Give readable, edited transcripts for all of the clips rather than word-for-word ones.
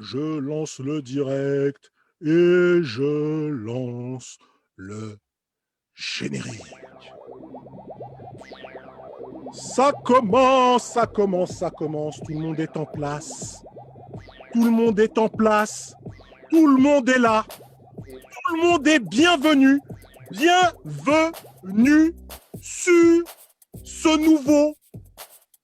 Je lance le direct et je lance le générique. Ça commence, ça commence, ça commence. Tout le monde est en place. Tout le monde est en place. Tout le monde est là. Tout le monde est bienvenu. Bienvenue sur ce nouveau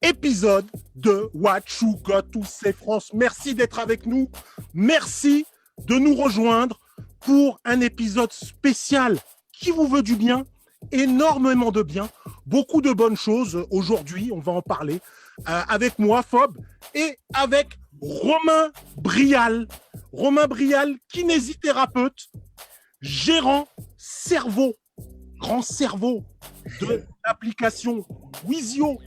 épisode de What You Got to Say France. Merci d'être avec nous. Merci de nous rejoindre pour un épisode spécial qui vous veut du bien, énormément de bien, beaucoup de bonnes choses. Aujourd'hui, on va en parler avec moi, Fob, et avec Romain Brial. Romain Brial, kinésithérapeute, gérant cerveau, grand cerveau de l'application Wizio,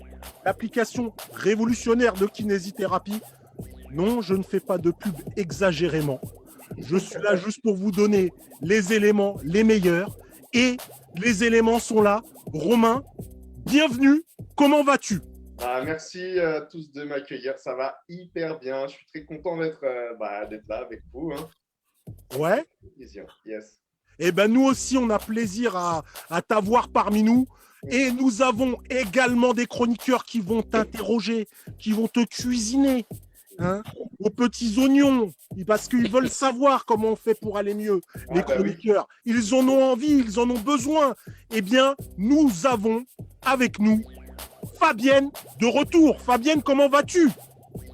l'application révolutionnaire de kinésithérapie. Non, je ne fais pas de pub exagérément. Je suis là juste pour vous donner les éléments les meilleurs. Et les éléments sont là. Romain, bienvenue. Comment vas-tu ? Merci à tous de m'accueillir. Ça va hyper bien. Je suis très content d'être là avec vous. Ouais. Plaisir. Yes. Eh bien, nous aussi, on a plaisir à t'avoir parmi nous. Et nous avons également des chroniqueurs qui vont t'interroger, qui vont te cuisiner aux petits oignons, parce qu'ils veulent savoir comment on fait pour aller mieux, les chroniqueurs. Oui. Ils en ont envie, ils en ont besoin. Eh bien, nous avons avec nous Fabienne de retour. Fabienne, comment vas-tu ?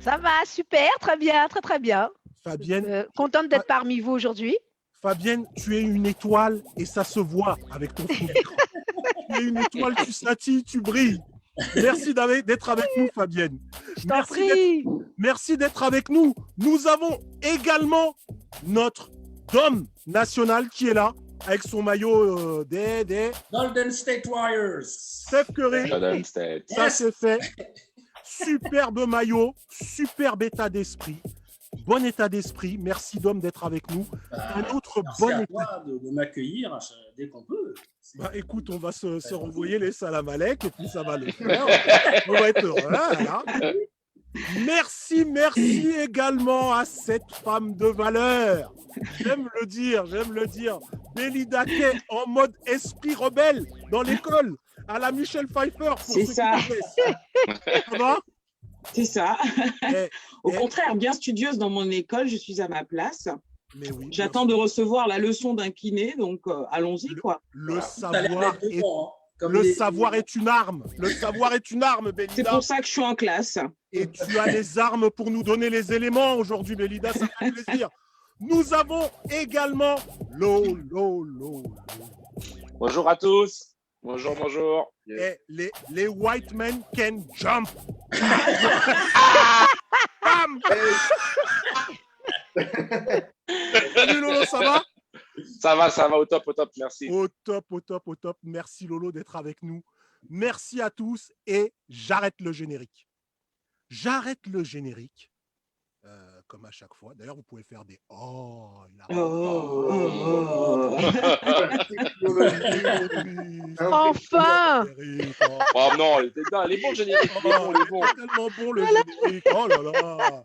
Ça va, super, très bien, très très bien. Fabienne, contente d'être parmi vous aujourd'hui. Fabienne, tu es une étoile et ça se voit avec ton fond d'écran. Tu es une étoile, tu scintilles, tu brilles. Merci d'être avec nous, Fabienne. Merci d'être avec nous. Nous avons également notre Dom national qui est là avec son maillot des Golden State Warriors. Steph Curry. Golden State. Ça, c'est fait. Superbe maillot, superbe état d'esprit. Bon état d'esprit. Merci, Dom, d'être avec nous. Un autre bon état de m'accueillir dès qu'on peut. Écoute, on va se renvoyer les salam alek et puis ça va le faire. On va être heureux. Là. Merci également à cette femme de valeur. J'aime le dire. Belinda Kay en mode esprit rebelle dans l'école à la Michelle Pfeiffer. C'est ça. Ça va ? C'est ça. Au contraire, bien studieuse dans mon école, je suis à ma place. Mais oui, j'attends de recevoir la leçon d'un kiné, donc allons-y, quoi. Le savoir est une arme. Le savoir est une arme, Belinda. C'est pour ça que je suis en classe. Et tu as les armes pour nous donner les éléments aujourd'hui, Belinda, ça fait plaisir. Nous avons également Lolo. Bonjour à tous. Bonjour. Et les white men can jump. Bam. Salut Lolo, ça va ? Ça va, au top, merci. Au top. Merci Lolo d'être avec nous. Merci à tous et j'arrête le générique. Comme à chaque fois. D'ailleurs, vous pouvez faire des Enfin. Oh non, elle est bon le générique. Il est bon. Tellement bon le générique. Oh là là.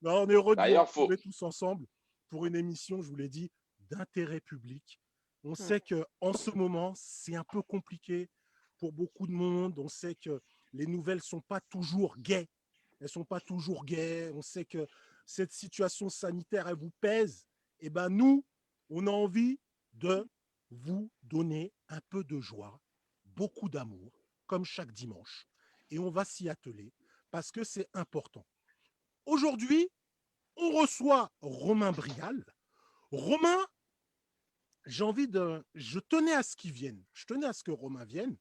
Non, on est heureux de nous retrouver tous ensemble pour une émission, je vous l'ai dit, d'intérêt public. On sait qu'en ce moment, c'est un peu compliqué pour beaucoup de monde. On sait que les nouvelles ne sont pas toujours gaies. Elles ne sont pas toujours gaies. On sait que cette situation sanitaire, elle vous pèse. Et bien, nous, on a envie de vous donner un peu de joie, beaucoup d'amour, comme chaque dimanche. Et on va s'y atteler parce que c'est important. Aujourd'hui, on reçoit Romain Brial. Romain, je tenais à ce qu'il vienne. Je tenais à ce que Romain vienne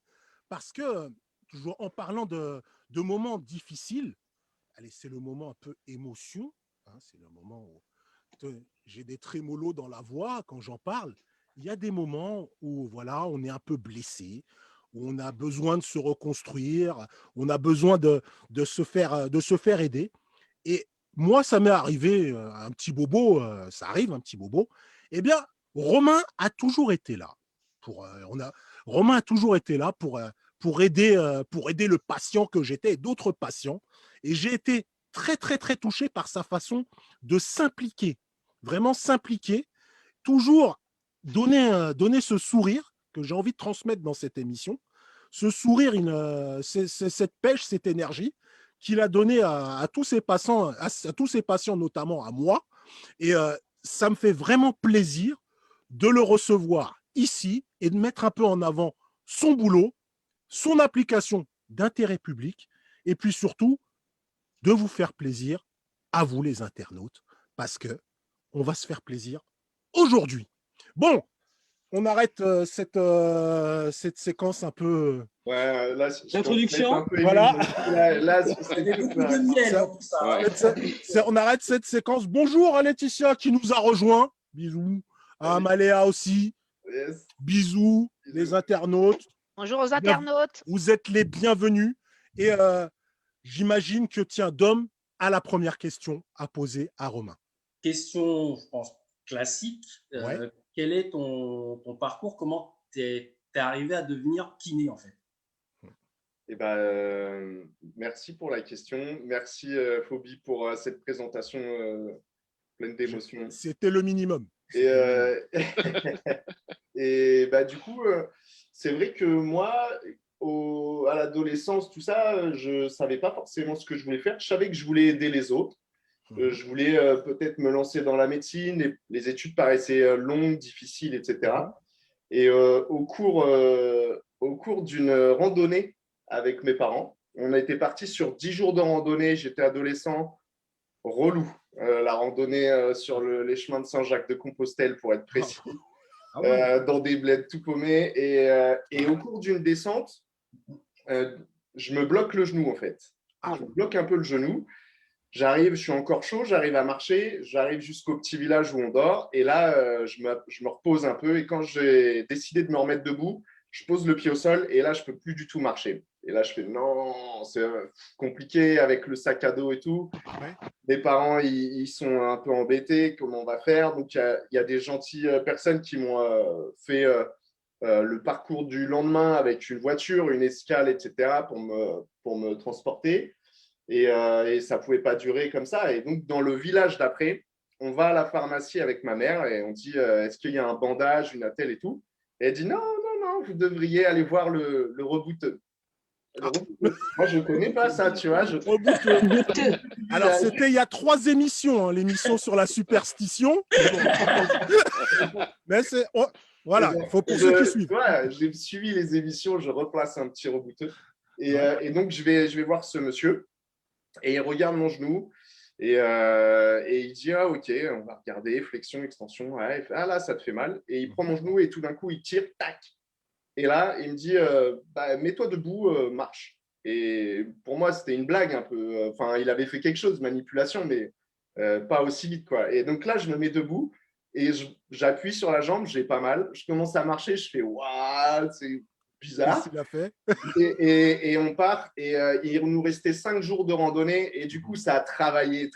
parce que, toujours en parlant de moments difficiles, allez, c'est le moment un peu émotion. C'est le moment où j'ai des trémolos dans la voix quand j'en parle. Il y a des moments où voilà, on est un peu blessé, où on a besoin de se reconstruire, on a besoin de se faire aider. Et moi, ça m'est arrivé un petit bobo, ça arrive un petit bobo. Eh bien, Romain a toujours été là. Romain a toujours été là pour aider le patient que j'étais et d'autres patients. Et j'ai été très, très, très touché par sa façon de s'impliquer, vraiment s'impliquer, toujours donner ce sourire que j'ai envie de transmettre dans cette émission, ce sourire, c'est cette pêche, cette énergie qu'il a donné à tous ses patients, à tous ses patients, notamment à moi. Et ça me fait vraiment plaisir de le recevoir ici et de mettre un peu en avant son boulot, son application d'intérêt public, et puis surtout de vous faire plaisir à vous les internautes, parce que on va se faire plaisir aujourd'hui. Bon, on arrête cette séquence un peu. Ouais, là, l'introduction. Voilà. On arrête cette séquence. Bonjour à Laetitia qui nous a rejoint. Bisous. À Maléa aussi. Yes. Bisous, les internautes. Bonjour aux internautes. Vous êtes les bienvenus. Et j'imagine que, tiens, Dom a la première question à poser à Romain. Question, je pense, classique. Ouais. Quel est ton parcours? Comment tu es arrivé à devenir kiné, en fait? Eh ben, merci pour la question. Merci, Phobie, pour cette présentation pleine d'émotions. C'était le minimum. Et bah, du coup, c'est vrai que moi, à l'adolescence, tout ça, je ne savais pas forcément ce que je voulais faire. Je savais que je voulais aider les autres. Je voulais peut-être me lancer dans la médecine. Les études paraissaient longues, difficiles, etc. Et au cours d'une randonnée avec mes parents, on a été partis sur 10 jours de randonnée. J'étais adolescent, relou. La randonnée sur les chemins de Saint-Jacques-de-Compostelle, pour être précis, dans des bleds tout paumés. Et au cours d'une descente, je me bloque le genou, en fait. Je me bloque un peu le genou. Je suis encore chaud, j'arrive à marcher, j'arrive jusqu'au petit village où on dort. Et là, je me repose un peu. Et quand j'ai décidé de me remettre debout, je pose le pied au sol et là, je ne peux plus du tout marcher. Et là, je fais non, c'est compliqué avec le sac à dos et tout. Ouais. Les parents, ils sont un peu embêtés. Comment on va faire? Donc, il y a des gentilles personnes qui m'ont fait le parcours du lendemain avec une voiture, une escale, etc. pour me transporter. Et ça ne pouvait pas durer comme ça. Et donc, dans le village d'après, on va à la pharmacie avec ma mère et on dit est-ce qu'il y a un bandage, une attelle et tout? Et elle dit non, vous devriez aller voir le rebouteux. Moi, je ne connais pas ça, tu vois. Rebouteux. Alors, c'était il y a 3 émissions, hein, l'émission sur la superstition. Mais c'est. Voilà, il faut pour ceux qui suivent. Ouais, j'ai suivi les émissions, je replace un petit rebouteux. Et donc, je vais voir ce monsieur. Et il regarde mon genou et il dit ah, ok, on va regarder, flexion, extension. Ouais. Il fait, ah là, ça te fait mal. Et il prend mon genou et tout d'un coup, il tire, tac. Et là, il me dit mets-toi debout, marche. Et pour moi, c'était une blague un peu. Enfin, il avait fait quelque chose, manipulation, mais pas aussi vite, quoi. Et donc là, je me mets debout et j'appuie sur la jambe, j'ai pas mal. Je commence à marcher, je fais waouh, c'est bizarre. Il a fait. Et on part. Et il nous restait 5 jours de randonnée. Et du coup, ça a travaillé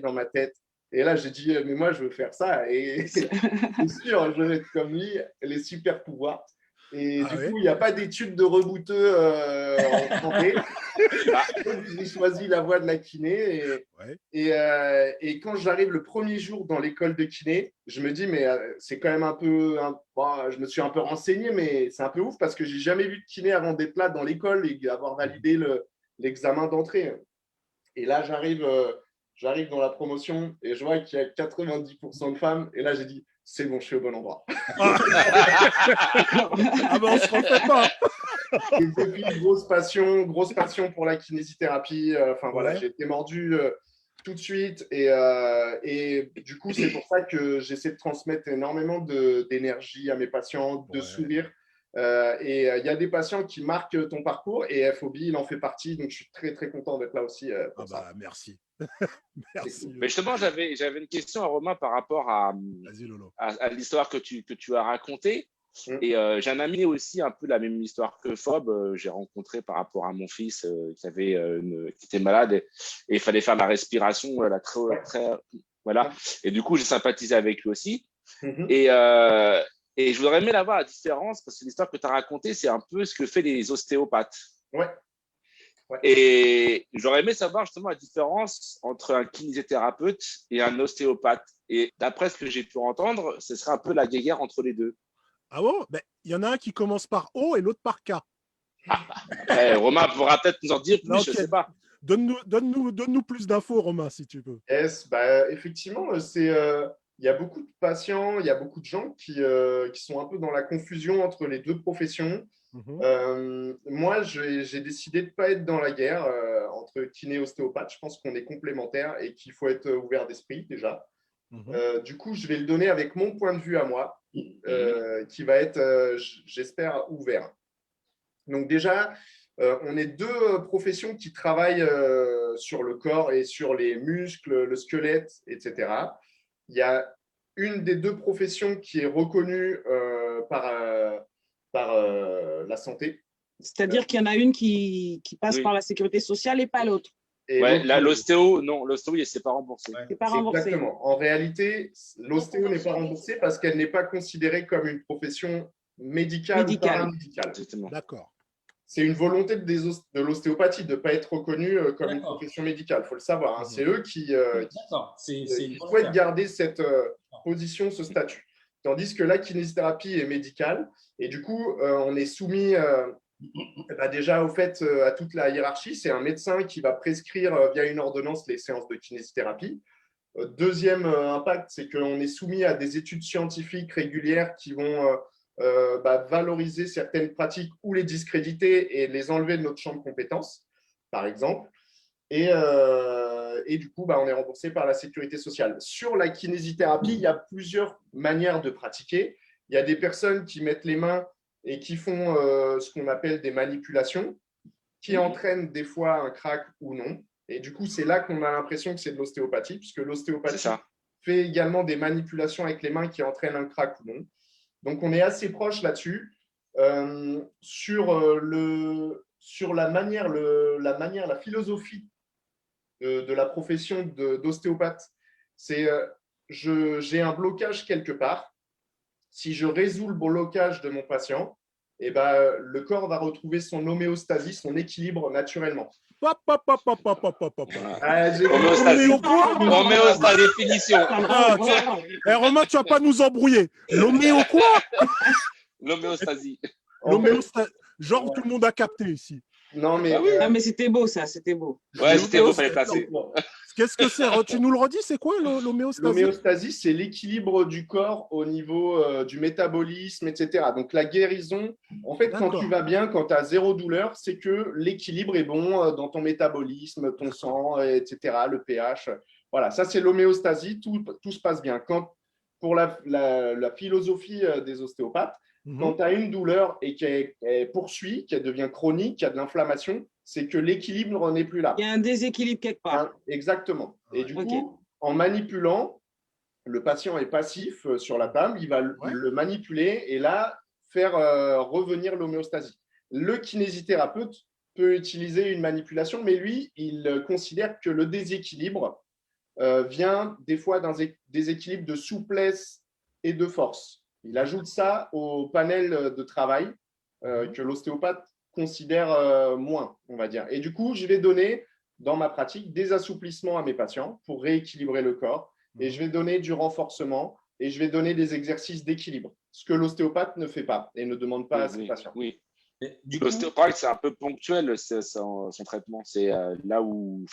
dans ma tête. Et là, j'ai dit, mais moi, je veux faire ça. Et c'est sûr, je veux être comme lui, les super pouvoirs. Et du coup, il n'y a pas d'études de rebouteux en santé. J'ai choisi la voie de la kiné. Et quand j'arrive le premier jour dans l'école de kiné, je me dis, mais c'est quand même un peu… je me suis un peu renseigné, mais c'est un peu ouf parce que je n'ai jamais vu de kiné avant d'être là dans l'école et avoir validé l'examen d'entrée. Et là, j'arrive dans la promotion et je vois qu'il y a 90% de femmes. Et là, j'ai dit, c'est bon, je suis au bon endroit. Ah ben, on se refait pas. Et depuis, grosse passion pour la kinésithérapie. Voilà, j'ai été mordu tout de suite. Et du coup, c'est pour ça que j'essaie de transmettre énormément d'énergie à mes patients, de sourire. Et il y a des patients qui marquent ton parcours et FOB, il en fait partie. Donc, je suis très, très content d'être là aussi. Pour ça. Merci. Merci. Mais justement, j'avais une question à Romain par rapport à l'histoire que tu as racontée. Et j'ai un ami aussi un peu la même histoire que Fob. J'ai rencontré par rapport à mon fils qui était malade et il fallait faire la respiration voilà. Et du coup, j'ai sympathisé avec lui aussi. Et je voudrais aimer voir la différence parce que l'histoire que tu as racontée, c'est un peu ce que fait les ostéopathes. Ouais. Ouais. Et j'aurais aimé savoir justement la différence entre un kinésithérapeute et un ostéopathe. Et d'après ce que j'ai pu entendre, ce serait un peu la guéguerre entre les deux. Ah bon? Il y en a un qui commence par O et l'autre par K. Romain pourra peut-être nous en dire plus, Non, je ne sais pas. Donne-nous plus d'infos, Romain, si tu peux. Yes, effectivement, il y a beaucoup de patients, il y a beaucoup de gens qui sont un peu dans la confusion entre les deux professions. Moi, j'ai décidé de ne pas être dans la guerre entre kiné et ostéopathe. Je pense qu'on est complémentaires et qu'il faut être ouvert d'esprit déjà. Du coup, je vais le donner avec mon point de vue à moi, qui va être, j'espère, ouvert. Donc déjà, on est deux professions qui travaillent sur le corps et sur les muscles, le squelette, etc. Il y a une des deux professions qui est reconnue par la santé. C'est-à-dire qu'il y en a une qui passe par la sécurité sociale et pas l'autre. Ouais, là, l'ostéo, non, l'ostéo, c'est pas remboursé. C'est pas remboursé. Exactement. En réalité, l'ostéo n'est pas remboursée parce qu'elle n'est pas considérée comme une profession médicale. Ou paramédicale. D'accord. C'est une volonté de l'ostéopathie de ne pas être reconnue comme une profession médicale. Il faut le savoir. Hein. C'est eux qui souhaitent garder cette position, ce statut. Tandis que la kinésithérapie est médicale. Et du coup, on est soumis déjà au fait à toute la hiérarchie. C'est un médecin qui va prescrire via une ordonnance les séances de kinésithérapie. Deuxième impact, c'est qu'on est soumis à des études scientifiques régulières qui vont valoriser certaines pratiques ou les discréditer et les enlever de notre champ de compétences, par exemple. Et du coup, on est remboursé par la sécurité sociale. Sur la kinésithérapie, il y a plusieurs manières de pratiquer. Il y a des personnes qui mettent les mains et qui font ce qu'on appelle des manipulations, qui entraînent des fois un crack ou non. Et du coup, c'est là qu'on a l'impression que c'est de l'ostéopathie, puisque l'ostéopathie fait également des manipulations avec les mains qui entraînent un crack ou non. Donc, on est assez proche là-dessus. Sur la philosophie de la profession d'ostéopathe, c'est j'ai un blocage quelque part. Si je résous le blocage de mon patient, le corps va retrouver son homéostasie, son équilibre naturellement. Homéostasie, définition. Romain, tu vas pas nous embrouiller. L'homéo quoi? L'homéostasie. Genre, tout le monde a capté ici. Non, mais, mais c'était beau, ça. C'était beau. Ouais, c'était beau, fallait placer. Qu'est-ce que c'est? Tu nous le redis, c'est quoi l'homéostasie? L'homéostasie, c'est l'équilibre du corps au niveau du métabolisme, etc. Donc, la guérison, en fait, quand tu vas bien, quand tu as zéro douleur, c'est que l'équilibre est bon dans ton métabolisme, ton sang, etc., le pH. Voilà, ça, c'est l'homéostasie. Tout se passe bien. Pour la philosophie des ostéopathes, quand tu as une douleur et qu'elle poursuit, qu'elle devient chronique, qu'il y a de l'inflammation, c'est que l'équilibre n'est plus là. Il y a un déséquilibre quelque part. Exactement. Et du coup, en manipulant, le patient est passif sur la table, il va le manipuler et là, faire revenir l'homéostasie. Le kinésithérapeute peut utiliser une manipulation, mais lui, il considère que le déséquilibre vient des fois d'un déséquilibre de souplesse et de force. Il ajoute ça au panel de travail que l'ostéopathe considère moins, on va dire. Et du coup, je vais donner, dans ma pratique, des assouplissements à mes patients pour rééquilibrer le corps. Et je vais donner du renforcement et je vais donner des exercices d'équilibre, ce que l'ostéopathe ne fait pas et ne demande pas à ses patients. Oui. L'ostéopathe, c'est un peu ponctuel, son traitement. C'est là où…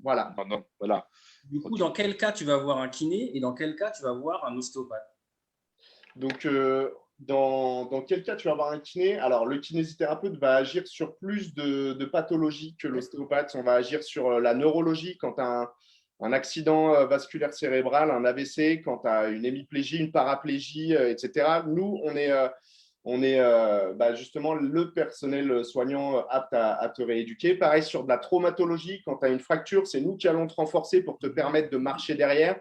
Voilà. Voilà. Du coup, dans quel cas tu vas voir un kiné et dans quel cas tu vas voir un ostéopathe? Donc, dans quel cas tu vas avoir un kiné? Alors, le kinésithérapeute va agir sur plus de pathologies que l'ostéopathe. On va agir sur la neurologie quand tu as un accident vasculaire cérébral, un AVC, quand tu as une hémiplégie, une paraplégie, etc. Nous, on est justement le personnel soignant apte à te rééduquer. Pareil sur de la traumatologie, quand tu as une fracture, c'est nous qui allons te renforcer pour te permettre de marcher derrière.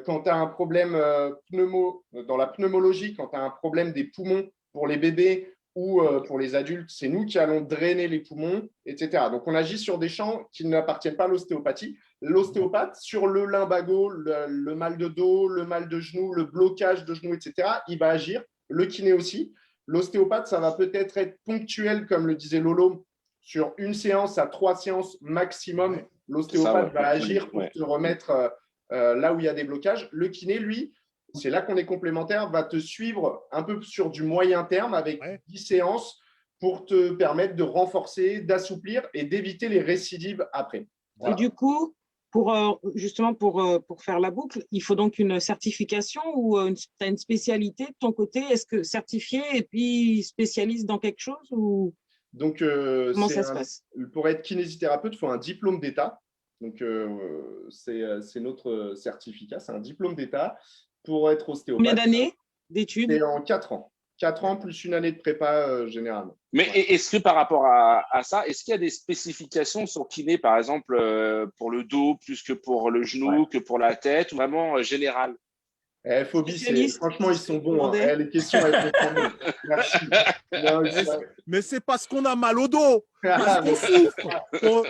Quand tu as un problème dans la pneumologie, quand tu as un problème des poumons pour les bébés ou pour les adultes, c'est nous qui allons drainer les poumons, etc. Donc, on agit sur des champs qui n'appartiennent pas à l'ostéopathie. L'ostéopathe, sur le lumbago, le mal de dos, le mal de genou, le blocage de genou, etc., il va agir. Le kiné aussi. L'ostéopathe, ça va peut-être être ponctuel, comme le disait Lolo, sur une séance à 3 séances maximum, l'ostéopathe va agir pour te remettre là où il y a des blocages. Le kiné, lui, c'est là qu'on est complémentaire, va te suivre un peu sur du moyen terme avec 10 séances pour te permettre de renforcer, d'assouplir et d'éviter les récidives après. Voilà. Et du coup, justement pour faire la boucle, il faut donc une certification ou tu as une spécialité de ton côté? Est-ce que certifié et puis spécialiste dans quelque chose ou... Donc, comment ça se passe? Pour être kinésithérapeute, il faut un diplôme d'État. Donc, c'est notre certificat, c'est un diplôme d'État. Pour être ostéopathe. Combien d'années d'études? C'est en 4 ans. 4 ans plus une année de prépa généralement. Mais est-ce que par rapport à ça, est-ce qu'il y a des spécifications sur kiné, par exemple, pour le dos plus que pour le genou, que pour la tête, ou vraiment général? Phobie, franchement, ils sont bons. Hein. Les questions, elles sont bonnes. Merci. Non, mais c'est parce qu'on a mal au dos. Parce qu'on souffre. On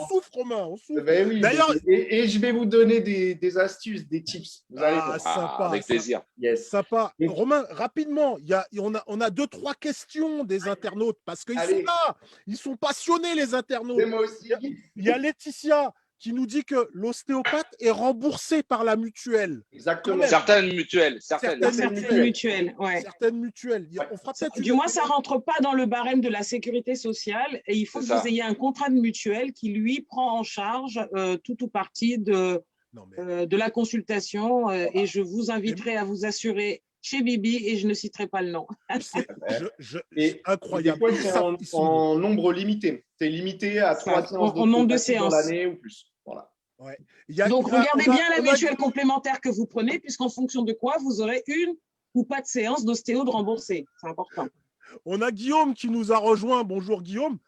souffre, Romain. On souffre. Ben oui, d'ailleurs, et je vais vous donner des astuces, des tips. Vous allez sympa. Avec plaisir. Yes. Sympa. Romain, rapidement, on a 2-3 questions des internautes parce qu'ils sont là. Ils sont passionnés, les internautes. Et moi aussi. Il y a Laetitia qui nous dit que l'ostéopathe est remboursé par la mutuelle. Exactement. Certaines mutuelles. Certaines mutuelles, ouais. Certaines mutuelles. On fera peut-être du moins, ça ne rentre pas dans le barème de la sécurité sociale et il faut que vous ayez un contrat de mutuelle qui, lui, prend en charge tout ou partie de la consultation et je vous inviterai à vous assurer chez Bibi et je ne citerai pas le nom. C'est incroyable. Des fois, c'est en nombre limité. C'est limité à 3 séances en nombre de séances dans l'année ou plus. Voilà. Ouais. Donc, regardez bien la mutuelle complémentaire que vous prenez, puisqu'en fonction de quoi, vous aurez une ou pas de séance d'ostéo de remboursée. C'est important. On a Guillaume qui nous a rejoint. Bonjour Guillaume,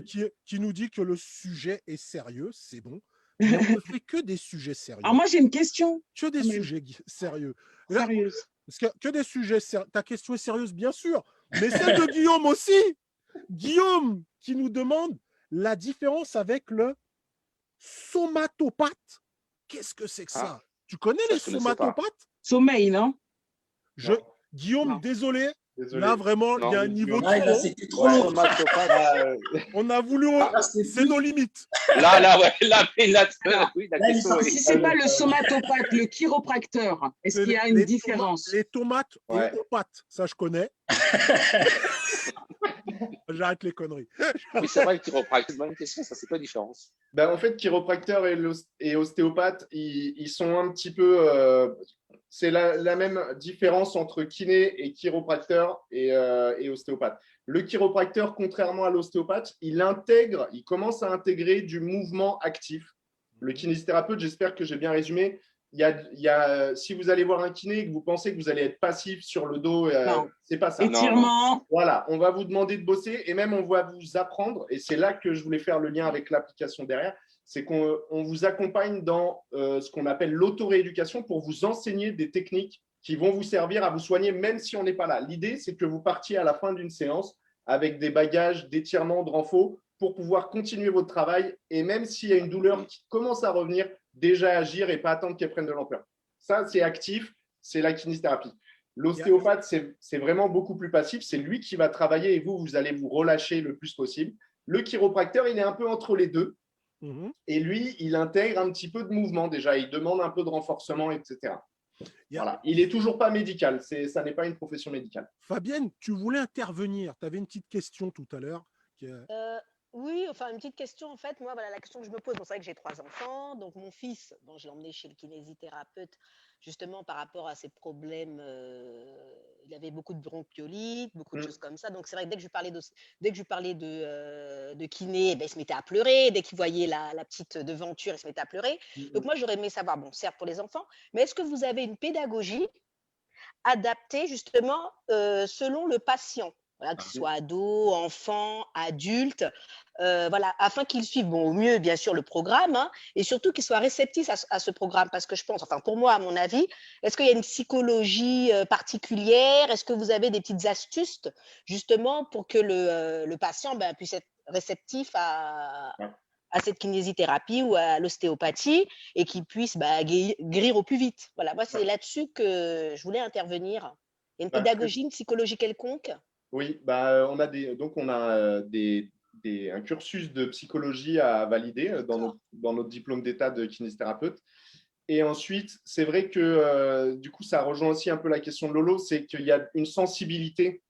qui nous dit que le sujet est sérieux. C'est bon. Mais on ne fait que des sujets sérieux. Alors moi, j'ai une question. Que des sujets sérieux. Sérieuse. Parce que des sujets sérieux. Ta question est sérieuse, bien sûr. Mais celle de Guillaume aussi. Guillaume qui nous demande la différence avec le somatopathe. Qu'est-ce que c'est que ça? Tu connais les somatopathes? Sommeil, non? Guillaume, non. Désolé. Là, vraiment, il y a un niveau c'était trop long. On a voulu... c'est nos limites. Si ce n'est pas le somatopathe, le chiropracteur, est-ce qu'il y a une différence? Les tomates aux pâtes, ça je connais. J'arrête les conneries. Oui, c'est vrai, le chiropracteur, c'est une bonne question, ça, c'est quoi la différence? En fait, chiropracteur et ostéopathe, ils sont un petit peu... c'est la même différence entre kiné et chiropracteur et ostéopathe. Le chiropracteur, contrairement à l'ostéopathe, il commence à intégrer du mouvement actif. Le kinésithérapeute, j'espère que j'ai bien résumé. Si vous allez voir un kiné et que vous pensez que vous allez être passif sur le dos, c'est pas ça. Étirement. Voilà, on va vous demander de bosser et même on va vous apprendre. Et c'est là que je voulais faire le lien avec l'application derrière. C'est qu'on vous accompagne dans ce qu'on appelle l'auto-rééducation pour vous enseigner des techniques qui vont vous servir à vous soigner même si on n'est pas là. L'idée, c'est que vous partiez à la fin d'une séance avec des bagages d'étirement, de renfort pour pouvoir continuer votre travail et même s'il y a une douleur qui commence à revenir, déjà agir et pas attendre qu'elle prenne de l'ampleur. Ça, c'est actif, c'est la kinésithérapie. L'ostéopathe, c'est vraiment beaucoup plus passif. C'est lui qui va travailler et vous allez vous relâcher le plus possible. Le chiropracteur, il est un peu entre les deux. Et lui, il intègre un petit peu de mouvement déjà. Il demande un peu de renforcement, etc. Voilà. Il n'est toujours pas médical. Ça n'est pas une profession médicale. Fabienne, tu voulais intervenir. Tu avais une petite question tout à l'heure. Oui, enfin, une petite question, en fait. Moi, voilà, la question que je me pose, c'est vrai que j'ai 3 enfants. Donc, mon fils, je l'ai emmené chez le kinésithérapeute, justement, par rapport à ses problèmes. Il avait beaucoup de bronchiolite, beaucoup de choses comme ça. Donc, c'est vrai que dès que je parlais de kiné, il se mettait à pleurer. Dès qu'il voyait la petite devanture, il se mettait à pleurer. Donc, moi, j'aurais aimé savoir, certes pour les enfants, mais est-ce que vous avez une pédagogie adaptée, justement, selon le patient? Voilà, qu'il soit ado, enfant, adulte, afin qu'il suive au mieux, bien sûr, le programme et surtout qu'il soit réceptif à ce programme. Parce que je pense, pour moi, à mon avis, est-ce qu'il y a une psychologie particulière? Est-ce que vous avez des petites astuces, justement, pour que le patient puisse être réceptif à cette kinésithérapie ou à l'ostéopathie et qu'il puisse guérir au plus vite? Voilà, moi, c'est là-dessus que je voulais intervenir. Il y a une pédagogie, une psychologie quelconque? Oui, bah, on a un cursus de psychologie à valider dans notre diplôme d'état de kinésithérapeute. Et ensuite, c'est vrai que du coup, ça rejoint aussi un peu la question de Lolo, c'est qu'il y a une sensibilité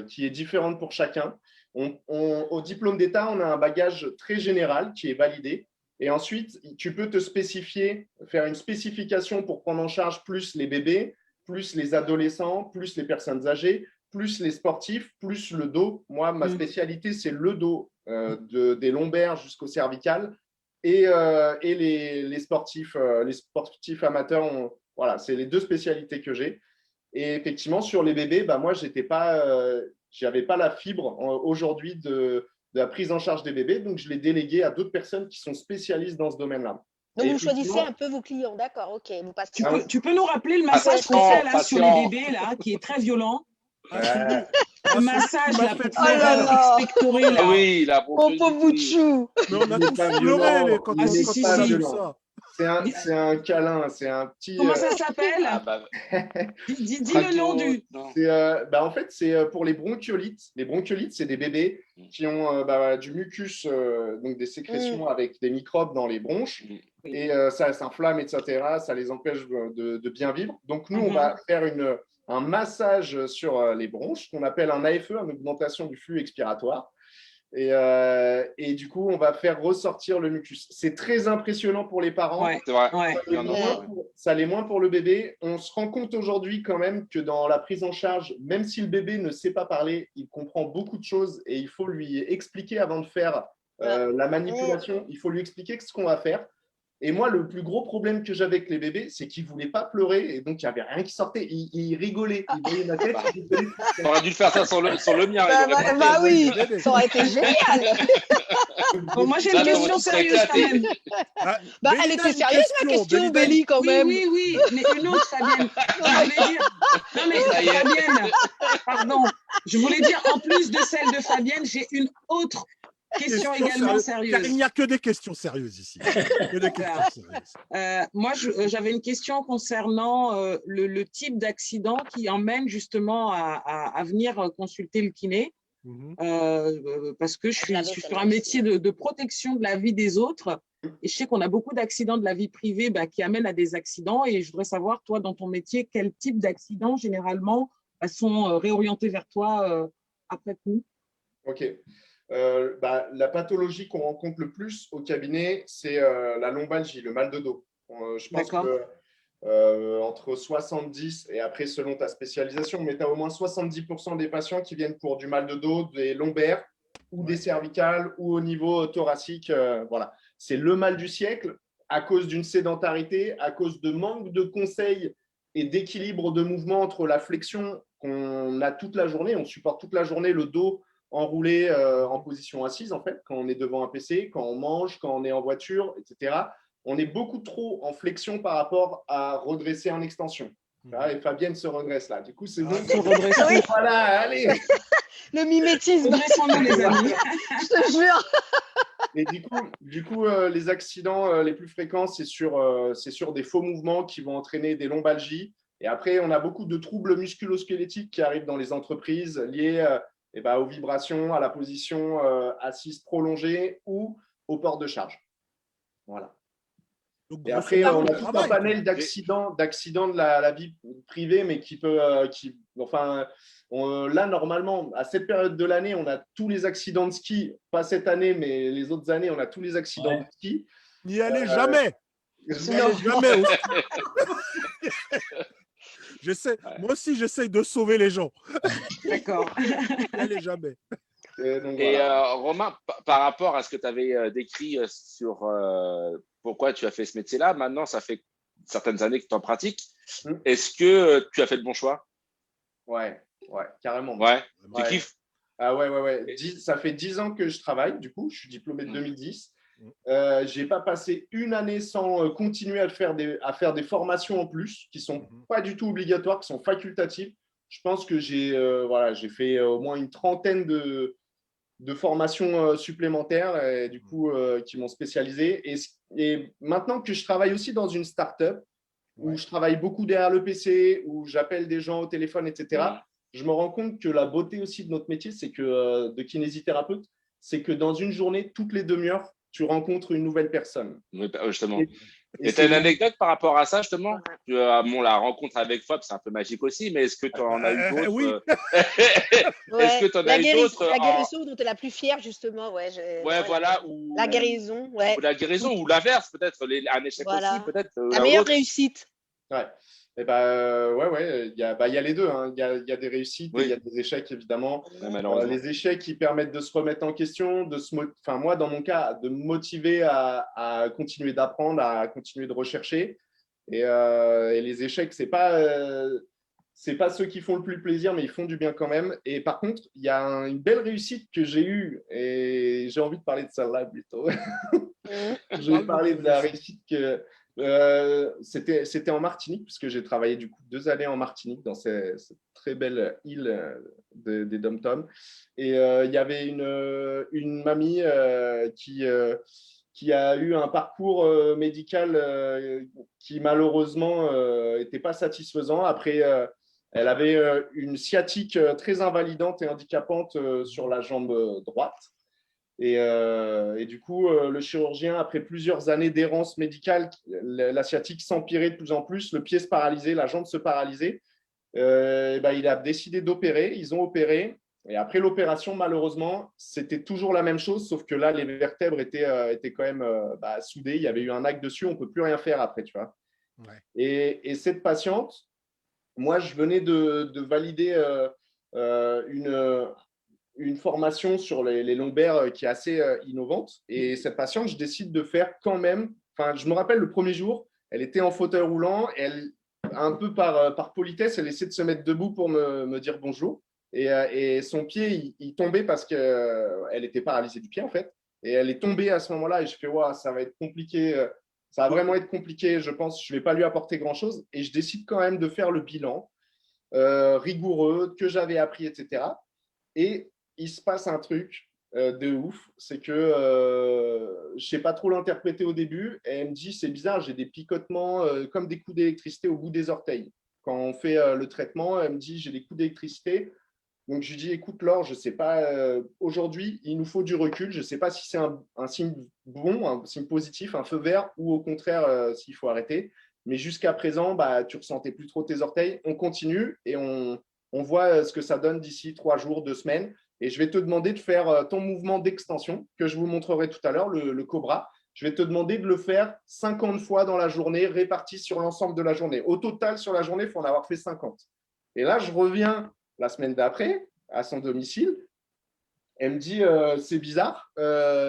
qui est différente pour chacun. Au diplôme d'état, on a un bagage très général qui est validé. Et ensuite, tu peux te spécifier, faire une spécification pour prendre en charge plus les bébés, plus les adolescents, plus les personnes âgées, plus les sportifs, plus le dos. Moi, ma spécialité, c'est le dos, des lombaires jusqu'au cervical. Et les sportifs amateurs, voilà, c'est les deux spécialités que j'ai. Et effectivement, sur les bébés, bah, moi, j'avais pas la fibre aujourd'hui de la prise en charge des bébés, donc je l'ai délégué à d'autres personnes qui sont spécialistes dans ce domaine-là. Donc, vous choisissez un peu vos clients, d'accord, ok. Tu peux nous rappeler le massage qu'on fait là, sur les bébés, là, qui est très violent? Le massage, là, pour faire expectorer, là. Oui, la pauvre bout de chou. Mais on a tous pleuré quand on a vu ça. C'est un câlin, c'est un petit… Comment ça s'appelle? Dis le nom du… En fait, c'est pour les bronchiolites. Les bronchiolites, c'est des bébés qui ont du mucus, donc des sécrétions avec des microbes dans les bronches. Et ça s'inflamme, etc. Ça les empêche de bien vivre. Donc, nous, on va faire un massage sur les bronches, qu'on appelle un AFE, une augmentation du flux expiratoire. Et du coup, on va faire ressortir le mucus. C'est très impressionnant pour les parents. Ouais, c'est vrai. Ça l'est moins pour le bébé. On se rend compte aujourd'hui quand même que dans la prise en charge, même si le bébé ne sait pas parler, il comprend beaucoup de choses et il faut lui expliquer avant de faire la manipulation. Il faut lui expliquer ce qu'on va faire. Et moi, le plus gros problème que j'avais avec les bébés, c'est qu'ils ne voulaient pas pleurer et donc il n'y avait rien qui sortait. Ils rigolaient. Ils voyaient ma tête. On aurait dû le faire ça sur le mien. Oui, ça aurait été génial. Bon, moi, j'ai une question sérieuse quand même. Elle était sérieuse, ma question, Béli, quand même. Oui, mais une autre, Fabienne. Non, mais Fabienne, pardon. Je voulais dire, en plus de celle de Fabienne, j'ai une autre question également sérieuse. Car il n'y a que des questions sérieuses ici. Moi, j'avais une question concernant le type d'accident qui emmène justement à venir consulter le kiné. Parce que je suis sur un métier de protection de la vie des autres. Et je sais qu'on a beaucoup d'accidents de la vie privée qui amènent à des accidents. Et je voudrais savoir, toi, dans ton métier, quel type d'accidents, généralement, sont réorientés vers toi après coup? Ok. La pathologie qu'on rencontre le plus au cabinet, c'est la lombalgie, le mal de dos. Je pense que entre 70 et après, selon ta spécialisation, mais tu as au moins 70% des patients qui viennent pour du mal de dos, des lombaires ou des cervicales ou au niveau thoracique. Voilà. C'est le mal du siècle à cause d'une sédentarité, à cause de manque de conseils et d'équilibre de mouvement entre la flexion qu'on a toute la journée. On supporte toute la journée le dos enroulé en position assise, en fait, quand on est devant un PC, quand on mange, quand on est en voiture, etc. On est beaucoup trop en flexion par rapport à redresser en extension. Là, et Fabienne se redresse là. Du coup, c'est bon. Oui. Voilà, allez. Le mimétisme. Redressons-nous, les amis. Je te jure. Et du coup les accidents les plus fréquents, c'est sur des faux mouvements qui vont entraîner des lombalgies. Et après, on a beaucoup de troubles musculo-squelettiques qui arrivent dans les entreprises liés aux vibrations, à la position assise prolongée ou au port de charge. Voilà. Donc, et après, on a tout un panel d'accidents de la vie privée, mais qui peut… là, normalement, à cette période de l'année, on a tous les accidents de ski. Pas cette année, mais les autres années, on a tous les accidents de ski. N'y allez jamais. Jamais. Moi aussi, j'essaye de sauver les gens. D'accord. N'y allez jamais. Et Romain, par rapport à ce que tu avais décrit sur pourquoi tu as fait ce métier-là, maintenant, ça fait certaines années que tu en pratiques. Est-ce que tu as fait le bon choix? Ouais, carrément. Ouais. Tu kiffes? Ah ouais. Ça fait 10 ans que je travaille, du coup. Je suis diplômé de 2010. Je n'ai pas passé une année sans continuer à faire des formations en plus, qui ne sont pas du tout obligatoires, qui sont facultatives. Je pense que j'ai fait au moins une trentaine de formations supplémentaires et du coup qui m'ont spécialisé. Et maintenant que je travaille aussi dans une start-up, où je travaille beaucoup derrière le PC, où j'appelle des gens au téléphone, etc., je me rends compte que la beauté aussi de notre métier, c'est que de kinésithérapeute, c'est que dans une journée, toutes les demi-heures, tu rencontres une nouvelle personne. Oui, justement. Et tu as une anecdote par rapport à ça, justement? La rencontre avec Fob, c'est un peu magique aussi, mais est-ce que tu en as eu d'autres? Oui. Est-ce que tu en as eu d'autres? La guérison dont tu es la plus fière, justement. Voilà. La guérison, ouais. Ou la guérison, ou l'inverse, peut-être. Un échec aussi, peut-être. La meilleure réussite. Ouais. Et il y a les deux. Hein. Il y a des réussites et il y a des échecs, évidemment. Les échecs qui permettent de se remettre en question, moi, dans mon cas, de me motiver à continuer d'apprendre, à continuer de rechercher. Et les échecs, c'est pas ceux qui font le plus plaisir, mais ils font du bien quand même. Et par contre, il y a une belle réussite que j'ai eue et j'ai envie de parler de celle-là plutôt. Je vais parler de la réussite que c'était en Martinique, puisque j'ai travaillé du coup 2 années en Martinique, dans cette très belle île des Dom-Tom. Et il y avait une mamie qui a eu un parcours médical qui malheureusement n'était pas satisfaisant. Après, elle avait une sciatique très invalidante et handicapante sur la jambe droite. Et du coup, le chirurgien, après plusieurs années d'errance médicale, la sciatique s'empirait de plus en plus, le pied se paralysait, la jambe se paralysait. Il a décidé d'opérer, ils ont opéré. Et après l'opération, malheureusement, c'était toujours la même chose, sauf que là, les vertèbres étaient quand même soudées. Il y avait eu un acte dessus, on ne peut plus rien faire après, tu vois. Ouais. Et cette patiente, moi, je venais de valider une formation sur les lombaires qui est assez innovante. Et cette patiente, je décide de faire quand même. Enfin, je me rappelle le premier jour, elle était en fauteuil roulant. Elle, un peu par politesse, elle essaie de se mettre debout pour me dire bonjour. Et son pied, il tombait parce qu'elle était paralysée du pied, en fait. Et elle est tombée à ce moment-là. Et je fais, ouais, ça va être compliqué. Ça va vraiment être compliqué, je pense. Je ne vais pas lui apporter grand-chose. Et je décide quand même de faire le bilan rigoureux que j'avais appris, etc. Et il se passe un truc de ouf, c'est que je ne sais pas trop l'interpréter au début, et elle me dit, c'est bizarre, j'ai des picotements comme des coups d'électricité au bout des orteils. Quand on fait le traitement, elle me dit, j'ai des coups d'électricité. Donc, je lui dis, écoute Laure, je ne sais pas, aujourd'hui, il nous faut du recul, je ne sais pas si c'est un signe bon, un signe positif, un feu vert, ou au contraire, s'il faut arrêter. Mais jusqu'à présent, tu ne ressentais plus trop tes orteils. On continue et on voit ce que ça donne d'ici 3 jours, 2 semaines. Et je vais te demander de faire ton mouvement d'extension que je vous montrerai tout à l'heure, le cobra. Je vais te demander de le faire 50 fois dans la journée, réparti sur l'ensemble de la journée. Au total, sur la journée, il faut en avoir fait 50. Et là, je reviens la semaine d'après à son domicile. Elle me dit, c'est bizarre,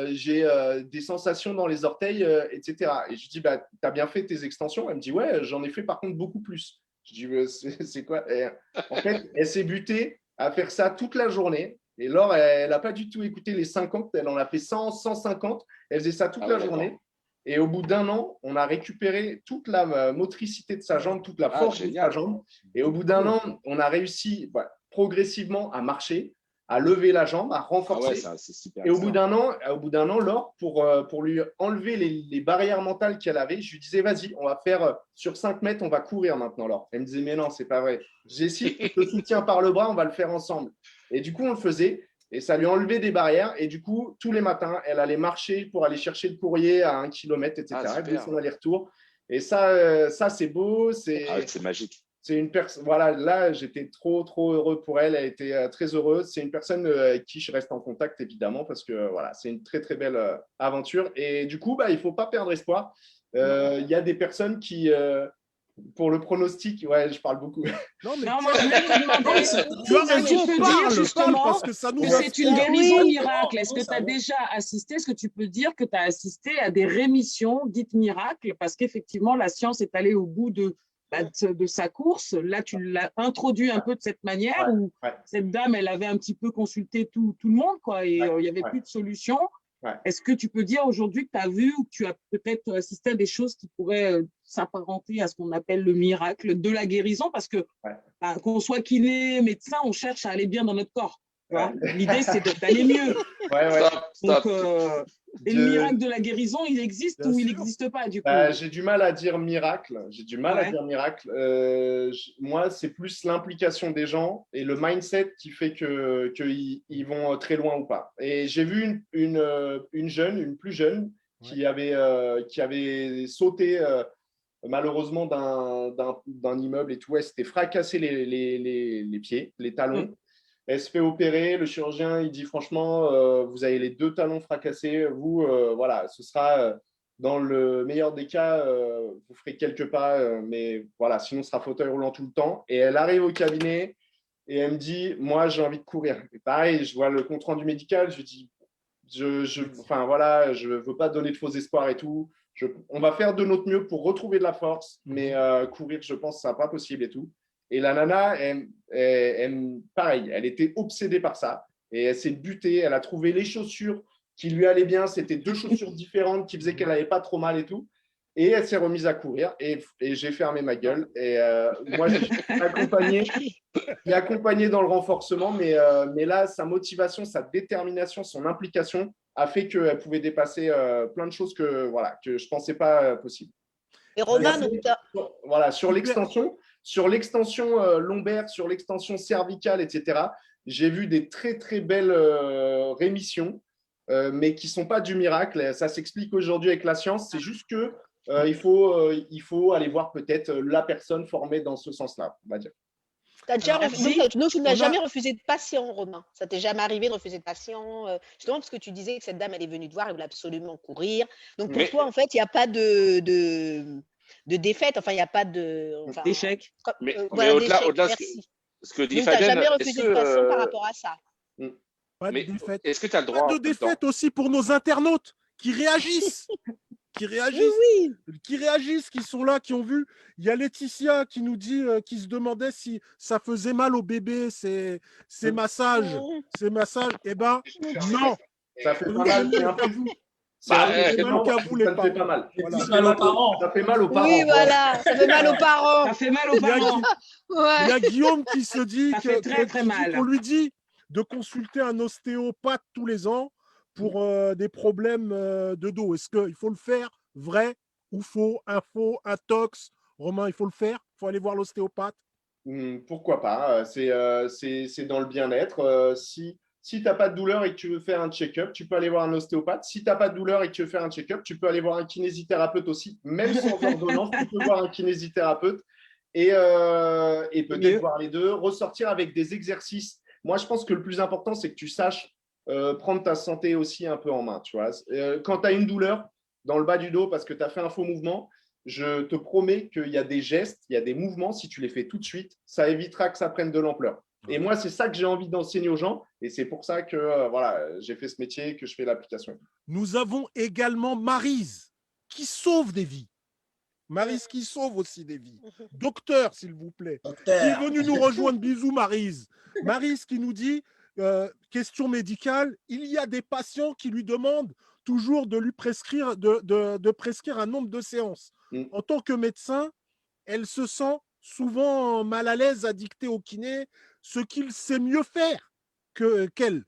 j'ai des sensations dans les orteils, etc. Et je dis, tu as bien fait tes extensions? Elle me dit, ouais, j'en ai fait par contre beaucoup plus. Je dis, c'est quoi? Et, en fait, elle s'est butée à faire ça toute la journée. Et Laure, elle n'a pas du tout écouté les 50, elle en a fait 100, 150. Elle faisait ça toute la journée. Et au bout d'1 an, on a récupéré toute la motricité de sa jambe, toute la force de sa jambe. Et au bout d'1 an, on a réussi progressivement à marcher, à lever la jambe, à renforcer. C'est super. Et au bout d'un an, Laure, pour lui enlever les barrières mentales qu'elle avait, je lui disais, vas-y, on va faire sur 5 mètres, on va courir maintenant, Laure. Elle me disait, mais non, c'est pas vrai. Jessica, je te soutiens par le bras, on va le faire ensemble. Et du coup, on le faisait. Et ça lui enlevait des barrières. Et du coup, tous les matins, elle allait marcher pour aller chercher le courrier à 1 kilomètre, etc. Elle faisait son aller-retour. Et ça c'est beau. C'est magique. C'est une personne. Voilà, là, j'étais trop heureux pour elle. Elle était très heureuse. C'est une personne avec qui je reste en contact, évidemment, parce que voilà, c'est une très belle aventure. Et du coup, il ne faut pas perdre espoir. Il y a des personnes qui, pour le pronostic, ouais, je parle beaucoup. Non, moi, je voulais te demander, tu peux dire justement parce que ça nous c'est une guérison miracle. Est-ce que tu as déjà assisté, est-ce que tu peux dire que tu as assisté à des rémissions dites miracles? Parce qu'effectivement, la science est allée au bout de sa course. Là, tu l'as introduit un peu de cette manière où cette dame, elle avait un petit peu consulté tout le monde, quoi, et il n'y avait plus de solution. Ouais. Est-ce que tu peux dire aujourd'hui que tu as vu ou que tu as peut-être assisté à des choses qui pourraient s'apparenter à ce qu'on appelle le miracle de la guérison? Parce que qu'on soit kiné, médecin, on cherche à aller bien dans notre corps. L'idée, c'est d'aller mieux. Stop. Donc, et le miracle de la guérison, il existe ou il n'existe pas, du coup? J'ai du mal à dire miracle. Moi, c'est plus l'implication des gens et le mindset qui fait qu'ils vont très loin ou pas. Et j'ai vu une plus jeune, qui avait sauté malheureusement d'un immeuble et tout. Elle s'était fracassé les pieds, les talons. Elle se fait opérer, le chirurgien, il dit franchement, vous avez les 2 talons fracassés, vous, voilà, ce sera, dans le meilleur des cas, vous ferez quelques pas, mais voilà, sinon ce sera fauteuil roulant tout le temps. Et elle arrive au cabinet et elle me dit, moi, j'ai envie de courir. Et pareil, je vois le compte-rendu médical, je lui dis, enfin voilà, je ne veux pas donner de faux espoirs et tout. On va faire de notre mieux pour retrouver de la force, mais courir, je pense, ce ne sera pas possible et tout. Et la nana, pareil, elle était obsédée par ça. Et elle s'est butée, elle a trouvé les chaussures qui lui allaient bien. C'était 2 chaussures différentes qui faisaient qu'elle n'avait pas trop mal et tout. Et elle s'est remise à courir et j'ai fermé ma gueule. Et moi, j'ai accompagné dans le renforcement, mais là, sa motivation, sa détermination, son implication a fait qu'elle pouvait dépasser plein de choses que je ne pensais pas possible. Et Romain, sur l'extension lombaire, sur l'extension cervicale, etc., j'ai vu des très, très belles rémissions, mais qui ne sont pas du miracle. Ça s'explique aujourd'hui avec la science. C'est juste que il faut aller voir peut-être la personne formée dans ce sens-là, on va dire. Tu n'as jamais refusé de patient, Romain. Ça t'est jamais arrivé de refuser de patient, justement parce que tu disais que cette dame, elle est venue te voir, elle voulait absolument courir. Donc pour toi, en fait, il n'y a pas de défaite, enfin, il n'y a pas d'échec. Mais au-delà, ce que dit Fabienne, tu n'as jamais refusé de patient par rapport à ça. Pas de défaite. Est-ce que tu as le droit de défaite aussi pour nos internautes qui réagissent. Qui réagissent, qui sont là, qui ont vu. Il y a Laetitia qui nous dit, qui se demandait si ça faisait mal au bébé, ces massages. Eh ben, non. Ça fait pas mal. Ça fait mal. Ça fait mal aux parents. Oui, voilà, ça fait mal aux parents. Ça fait mal aux parents. Il y a Guillaume qui se dit qu'on lui dit de consulter un ostéopathe tous les ans pour des problèmes de dos. Est-ce qu'il faut le faire, vrai ou faux, info, intox? Romain, il faut le faire? Il faut aller voir l'ostéopathe? Pourquoi pas? C'est dans le bien-être. Si tu n'as pas de douleur et que tu veux faire un check-up, tu peux aller voir un ostéopathe. Si tu n'as pas de douleur et que tu veux faire un check-up, tu peux aller voir un kinésithérapeute aussi. Même sans ordonnance, tu peux voir un kinésithérapeute et peut-être voir les deux, ressortir avec des exercices. Moi, je pense que le plus important, c'est que tu saches prendre ta santé aussi un peu en main. Tu vois. Quand tu as une douleur dans le bas du dos parce que tu as fait un faux mouvement, je te promets qu'il y a des gestes, il y a des mouvements, si tu les fais tout de suite, ça évitera que ça prenne de l'ampleur. Et moi, c'est ça que j'ai envie d'enseigner aux gens et c'est pour ça que j'ai fait ce métier, que je fais l'application. Nous avons également Maryse qui sauve des vies. Maryse qui sauve aussi des vies. Docteur, s'il vous plaît. Qui est venu nous rejoindre. Bisous, Maryse. Maryse qui nous dit, question médicale, il y a des patients qui lui demandent toujours de lui prescrire, de prescrire un nombre de séances. En tant que médecin, elle se sent souvent mal à l'aise à dicter au kiné ce qu'il sait mieux faire qu'elle.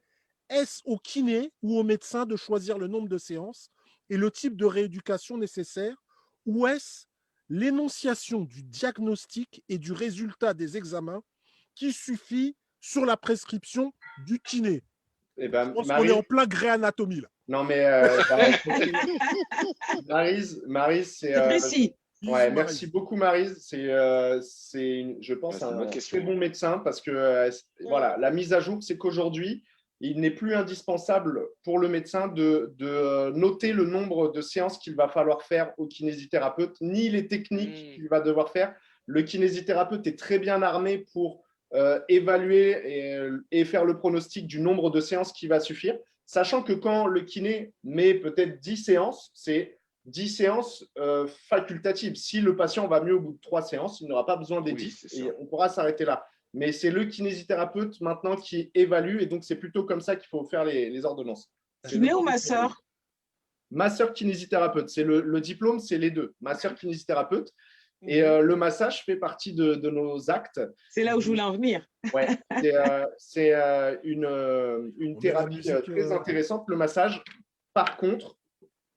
Est-ce au kiné ou au médecin de choisir le nombre de séances et le type de rééducation nécessaire, ou est-ce l'énonciation du diagnostic et du résultat des examens qui suffit sur la prescription du kiné? Je pense qu'on est en plein gré anatomie là. Non mais Maryse, c'est précis. Merci beaucoup Maryse. C'est je pense un très bon médecin parce que voilà, la mise à jour, c'est qu'aujourd'hui, il n'est plus indispensable pour le médecin de noter le nombre de séances qu'il va falloir faire au kinésithérapeute, ni les techniques qu'il va devoir faire. Le kinésithérapeute est très bien armé pour évaluer et faire le pronostic du nombre de séances qui va suffire, sachant que quand le kiné met peut-être 10 séances, c'est 10 séances facultatives. Si le patient va mieux au bout de 3 séances, il n'aura pas besoin des 10 et on pourra s'arrêter là. Mais c'est le kinésithérapeute maintenant qui évalue et donc c'est plutôt comme ça qu'il faut faire les ordonnances. Kiné ou masseur? Masseur kinésithérapeute. C'est le diplôme, c'est les deux. Masseur kinésithérapeute. Et le massage fait partie de nos actes. C'est là où je voulais en venir. Ouais, c'est une thérapie très intéressante, le massage. Par contre,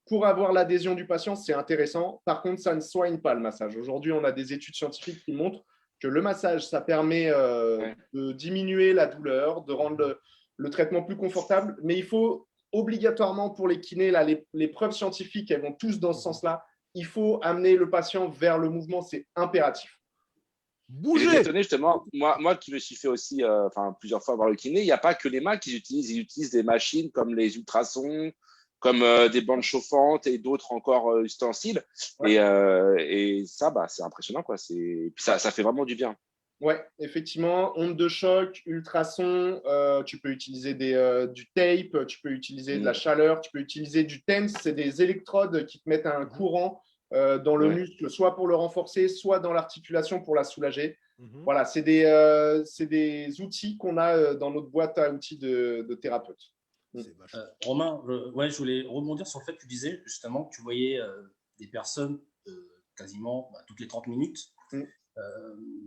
pour avoir l'adhésion du patient, c'est intéressant. Par contre, ça ne soigne pas le massage. Aujourd'hui, on a des études scientifiques qui montrent que le massage, ça permet de diminuer la douleur, de rendre le traitement plus confortable. Mais il faut obligatoirement, pour les kinés, là, les preuves scientifiques, elles vont tous dans ce sens-là. Il faut amener le patient vers le mouvement, c'est impératif. Bougez. J'étais étonné justement, moi qui me suis fait aussi plusieurs fois voir le kiné, il n'y a pas que les mains qu'ils utilisent, ils utilisent des machines comme les ultrasons, comme des bandes chauffantes et d'autres encore ustensiles. Ouais. Et ça, c'est impressionnant, quoi. Puis ça fait vraiment du bien. Ouais, effectivement, ondes de choc, ultrasons, tu peux utiliser du tape, tu peux utiliser de la chaleur, tu peux utiliser du TENS, c'est des électrodes qui te mettent un courant dans le muscle, soit pour le renforcer, soit dans l'articulation pour la soulager. Voilà, c'est des outils qu'on a dans notre boîte à outils de thérapeute. Romain, je voulais rebondir sur le fait que tu disais justement que tu voyais des personnes quasiment toutes les 30 minutes.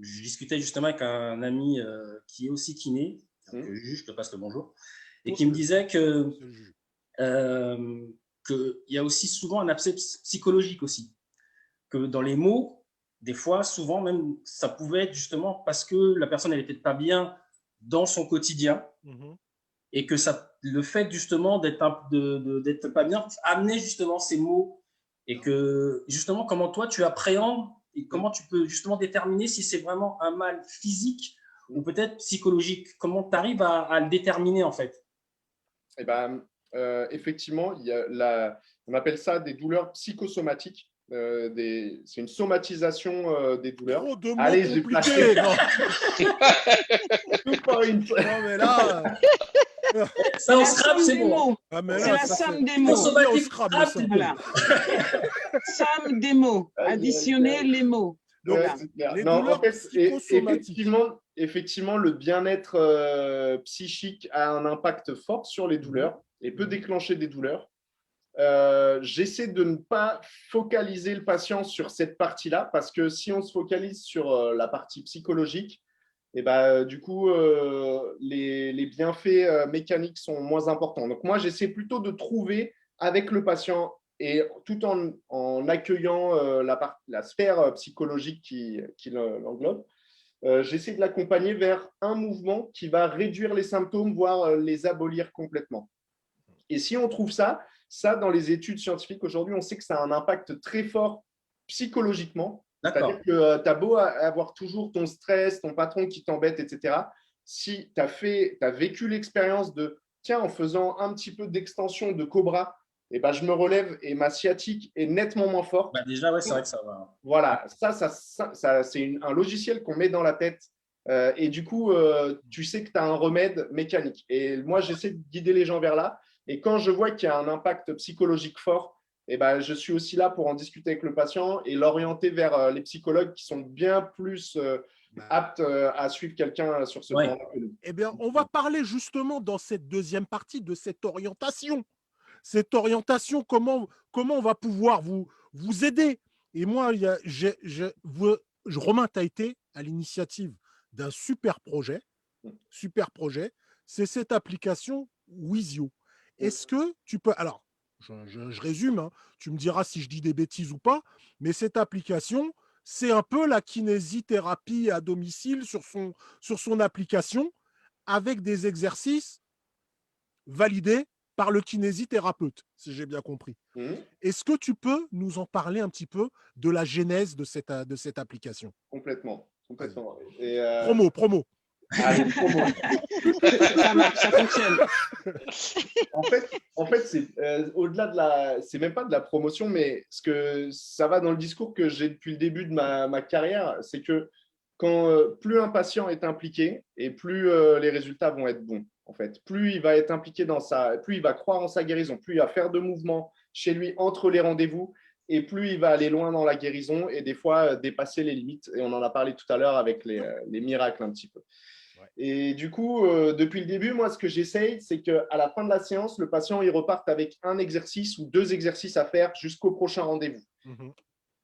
Je discutais justement avec un ami qui est aussi kiné, je te passe le bonjour, et qui me disait qu'il y a aussi souvent un aspect psychologique aussi, que dans les mots, des fois, souvent même, ça pouvait être justement parce que la personne elle n'était pas bien dans son quotidien, et que le fait justement d'être pas bien amenait justement ces mots, et que justement comment toi tu appréhendes et comment tu peux justement déterminer si c'est vraiment un mal physique ou peut-être psychologique. Comment tu arrives à le déterminer en fait? Eh ben, effectivement, on appelle ça des douleurs psychosomatiques. C'est une somatisation des douleurs. Oh, de mots compliqués. Tout par une... Non, mais là... Ça, on scrape, c'est bon. C'est la somme des mots. Voilà. Somme des mots. Additionner les mots. Donc, en fait, effectivement, le bien-être psychique a un impact fort sur les douleurs et peut déclencher des douleurs. J'essaie de ne pas focaliser le patient sur cette partie-là parce que si on se focalise sur la partie psychologique, et du coup, les bienfaits mécaniques sont moins importants. Donc, moi, j'essaie plutôt de trouver avec le patient et tout en accueillant la sphère psychologique qui l'englobe, j'essaie de l'accompagner vers un mouvement qui va réduire les symptômes, voire les abolir complètement. Et si on trouve ça, dans les études scientifiques aujourd'hui, on sait que ça a un impact très fort psychologiquement. C'est-à-dire que tu as beau avoir toujours ton stress, ton patron qui t'embête, etc. Si tu as vécu l'expérience de « tiens, en faisant un petit peu d'extension de cobra, je me relève et ma sciatique est nettement moins forte. » Déjà, c'est vrai que ça va. Voilà, ça c'est un logiciel qu'on met dans la tête. Et du coup, tu sais que tu as un remède mécanique. Et moi, j'essaie de guider les gens vers là. Et quand je vois qu'il y a un impact psychologique fort, je suis aussi là pour en discuter avec le patient et l'orienter vers les psychologues qui sont bien plus aptes à suivre quelqu'un sur ce plan-là que nous. Eh bien, on va parler justement dans cette deuxième partie de cette orientation. Cette orientation, comment on va pouvoir vous aider. Et moi, Romain, tu as été à l'initiative d'un super projet. C'est cette application Wizio. Est-ce que tu peux… Alors, je résume, tu me diras si je dis des bêtises ou pas, mais cette application, c'est un peu la kinésithérapie à domicile sur son application avec des exercices validés par le kinésithérapeute, si j'ai bien compris. Est-ce que tu peux nous en parler un petit peu de la genèse de cette application? Complètement. Et promo. Allez, promo. Ça marche, ça fonctionne. En fait, c'est au-delà c'est même pas de la promotion, mais ce que ça va dans le discours que j'ai depuis le début de ma carrière, c'est que quand plus un patient est impliqué et plus les résultats vont être bons. En fait, plus il va être impliqué plus il va croire en sa guérison, plus il va faire de mouvements chez lui entre les rendez-vous, et plus il va aller loin dans la guérison et des fois dépasser les limites. Et on en a parlé tout à l'heure avec les miracles un petit peu. Et du coup, depuis le début, moi, ce que j'essaye, c'est qu'à la fin de la séance, le patient il reparte avec un exercice ou 2 exercices à faire jusqu'au prochain rendez-vous.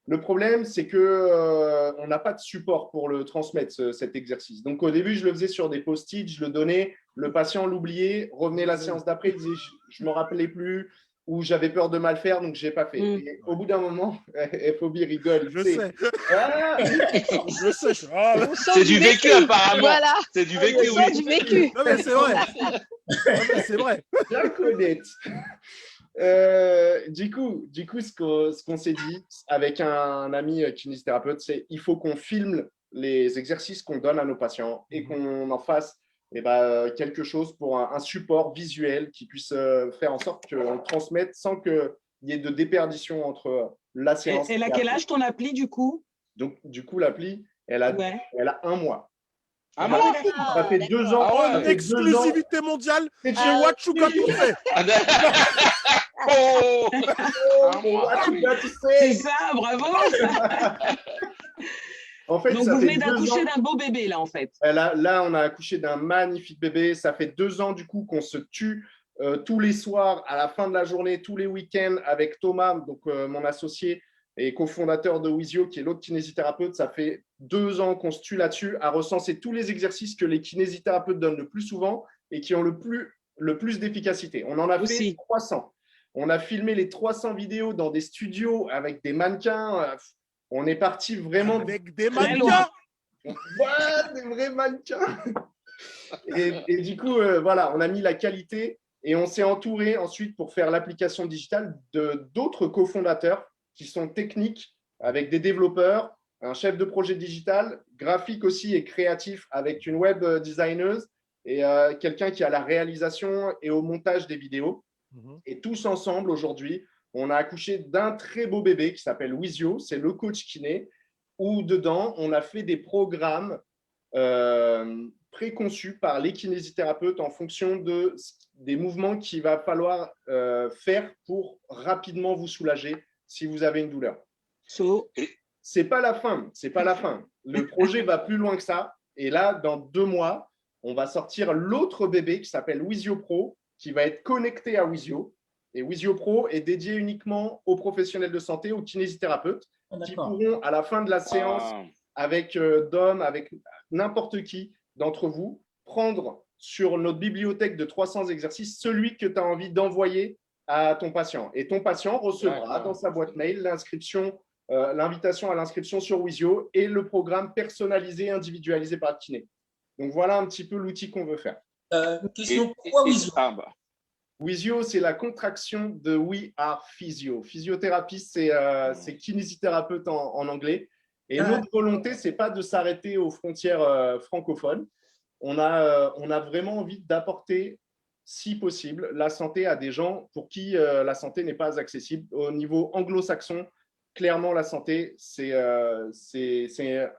Le problème, c'est qu'on n'a pas de support pour le transmettre, cet exercice. Donc, au début, je le faisais sur des post-it, je le donnais, le patient l'oubliait, revenait la séance d'après, il disait « je ne me rappelais plus » ou « j'avais peur de mal faire, donc je n'ai pas fait ». Et au bout d'un moment, FOB rigole. Je sais. Ah, je sais. C'est du vécu, apparemment. Voilà. C'est du vécu, oui. Du vécu. Non, mais c'est vrai. C'est vrai. Bien connaître. Du coup, ce qu'on s'est dit avec un ami kinésithérapeute, c'est il faut qu'on filme les exercices qu'on donne à nos patients et qu'on en fasse quelque chose pour un support visuel qui puisse faire en sorte qu'on transmette sans qu'il y ait de déperdition entre la séance. Elle a quel âge ton appli du coup? Donc, du coup, l'appli, elle a 1 mois. Ah, ça fait 2 ans. En exclusivité mondiale, chez Huachuca tout fait. C'est ça, bravo. En fait, donc, vous venez d'accoucher d'un beau bébé, là, en fait. Là, on a accouché d'un magnifique bébé. Ça fait 2 ans, du coup, qu'on se tue tous les soirs, à la fin de la journée, tous les week-ends, avec Thomas, donc mon associé et cofondateur de Wizio, qui est l'autre kinésithérapeute. Ça fait 2 ans qu'on se tue là-dessus, à recenser tous les exercices que les kinésithérapeutes donnent le plus souvent et qui ont le plus d'efficacité. On en a fait 300. On a filmé les 300 vidéos dans des studios avec des mannequins. On est parti vraiment… Avec des mannequins. Ouais, des vrais mannequins. Et du coup, voilà, on a mis la qualité et on s'est entouré ensuite pour faire l'application digitale d'autres cofondateurs qui sont techniques, avec des développeurs, un chef de projet digital, graphique aussi et créatif avec une web designeuse et quelqu'un qui a la réalisation et au montage des vidéos. Et tous ensemble, aujourd'hui, on a accouché d'un très beau bébé qui s'appelle Wizio, c'est le coach kiné, où dedans, on a fait des programmes préconçus par les kinésithérapeutes en fonction des mouvements qu'il va falloir faire pour rapidement vous soulager si vous avez une douleur. C'est pas la fin, c'est pas la fin. Le projet va plus loin que ça. Et là, dans 2 mois, on va sortir l'autre bébé qui s'appelle Wizio Pro, qui va être connecté à Wizio. Et Wizio Pro est dédié uniquement aux professionnels de santé, aux kinésithérapeutes, qui pourront, à la fin de la séance, avec Dom, avec n'importe qui d'entre vous, prendre sur notre bibliothèque de 300 exercices celui que tu as envie d'envoyer à ton patient. Et ton patient recevra dans sa boîte mail l'invitation à l'inscription sur Wizio et le programme personnalisé, individualisé par le kiné. Donc, voilà un petit peu l'outil qu'on veut faire. Question, pourquoi Wizio? Wizio, c'est la contraction de We Are Physio. Physiothérapie, c'est kinésithérapeute en anglais. Et notre volonté, ce n'est pas de s'arrêter aux frontières francophones. On a vraiment envie d'apporter, si possible, la santé à des gens pour qui la santé n'est pas accessible. Au niveau anglo-saxon, clairement, la santé, c'est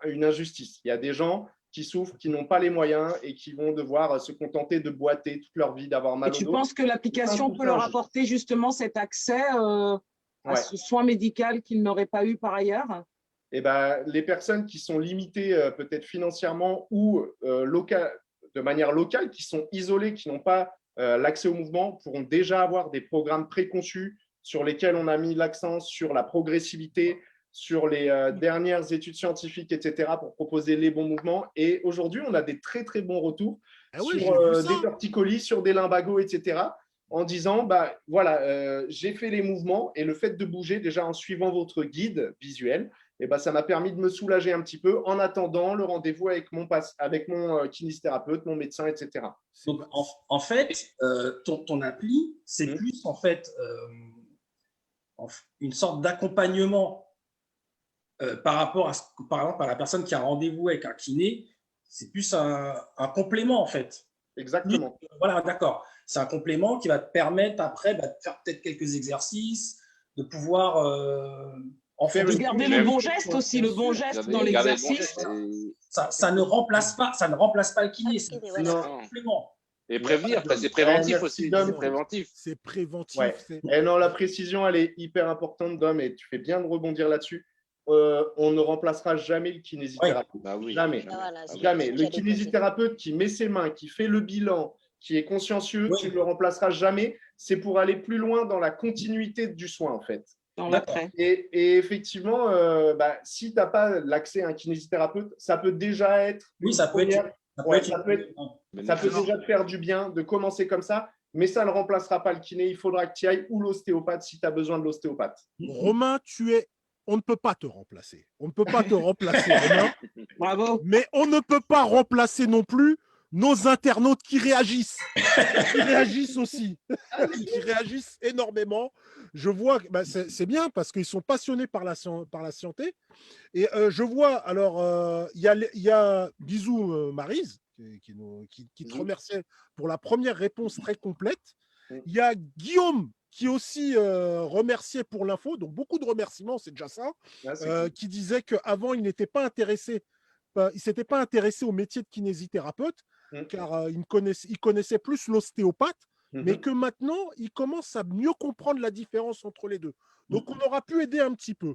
une injustice. Il y a des gens qui souffrent, qui n'ont pas les moyens et qui vont devoir se contenter de boiter toute leur vie, d'avoir mal au dos. Et tu penses que l'application peut leur apporter justement cet accès à ce soin médical qu'ils n'auraient pas eu par ailleurs? Les personnes qui sont limitées peut-être financièrement ou de manière locale, qui sont isolées, qui n'ont pas l'accès au mouvement, pourront déjà avoir des programmes préconçus sur lesquels on a mis l'accent sur la progressivité, sur les dernières études scientifiques, etc., pour proposer les bons mouvements. Et aujourd'hui, on a des très, très bons retours sur des torticolis, sur des lumbagos, etc., en disant, voilà, j'ai fait les mouvements et le fait de bouger, déjà en suivant votre guide visuel, ça m'a permis de me soulager un petit peu en attendant le rendez-vous avec mon kinésithérapeute, mon médecin, etc. Donc, en fait, ton appli, c'est plus en fait une sorte d'accompagnement par rapport à, par exemple, à la personne qui a rendez-vous avec un kiné. C'est plus un complément, en fait. Exactement. Voilà, d'accord. C'est un complément qui va te permettre après de faire peut-être quelques exercices, de pouvoir… de garder le bon geste aussi, le bon geste dans l'exercice. Ça ne remplace pas le kiné, c'est un complément. Et prévenir, c'est préventif aussi. C'est préventif. C'est préventif. Ouais. Et non, la précision, elle est hyper importante, Dom, et tu fais bien de rebondir là-dessus. On ne remplacera jamais le kinésithérapeute. Jamais. Jamais. Le kinésithérapeute qui met ses mains, qui fait le bilan, qui est consciencieux, tu ne le remplaceras jamais. C'est pour aller plus loin dans la continuité du soin, en fait. dans l'attrait. Et effectivement, si tu n'as pas l'accès à un kinésithérapeute, ça peut déjà être... Oui, ça peut déjà te faire du bien de commencer comme ça, mais ça ne remplacera pas le kiné. Il faudra que tu ailles ou l'ostéopathe si tu as besoin de l'ostéopathe. Romain, on ne peut pas te remplacer. On ne peut pas te remplacer, Romain. Bravo. Mais on ne peut pas remplacer non plus nos internautes qui réagissent. Qui réagissent aussi. Qui réagissent énormément. Je vois, c'est bien parce qu'ils sont passionnés par la santé. Et je vois, alors, il y a bisous Maryse, qui te remerciait pour la première réponse très complète. Il y a Guillaume qui aussi remerciait pour l'info, donc beaucoup de remerciements, c'est déjà ça, qui disait qu'avant, il n'était pas intéressé, il s'était pas intéressé au métier de kinésithérapeute, car il connaissait plus l'ostéopathe, mais que maintenant, il commence à mieux comprendre la différence entre les deux. Donc, on aura pu aider un petit peu.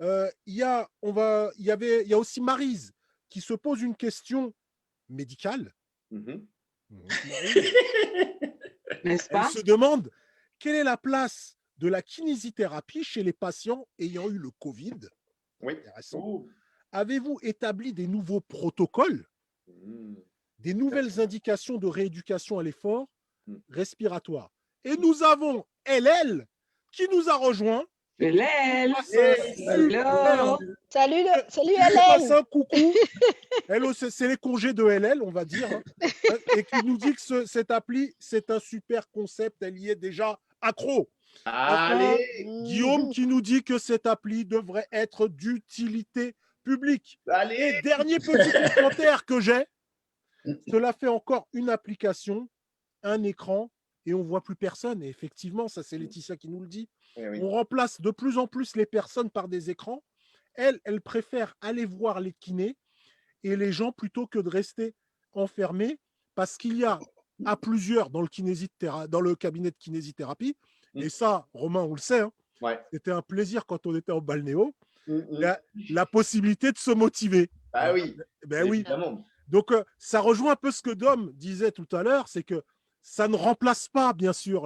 Il y a aussi Maryse qui se pose une question médicale. N'est-ce pas? Elle se demande quelle est la place de la kinésithérapie chez les patients ayant eu le Covid. Oui. Avez-vous établi des nouveaux protocoles, des nouvelles indications de rééducation à l'effort respiratoire? Et nous avons LL qui nous a rejoint. LL. Salut LL. LL. Un coucou. C'est les congés de LL, on va dire. Et qui nous dit que cette appli, c'est un super concept. Elle y est déjà accro. Allez. Guillaume qui nous dit que cette appli devrait être d'utilité publique. Allez. Et dernier petit commentaire que j'ai, cela fait encore une application, un écran, et on ne voit plus personne. Et effectivement, ça c'est Laetitia qui nous le dit. Oui. On remplace de plus en plus les personnes par des écrans. Elle préfère aller voir les kinés et les gens plutôt que de rester enfermés, parce qu'il y a à plusieurs dans le cabinet de kinésithérapie, et ça, Romain, on le sait, c'était un plaisir quand on était en balnéo, la possibilité de se motiver. Ah oui, oui. Donc, ça rejoint un peu ce que Dom disait tout à l'heure, c'est que ça ne remplace pas, bien sûr,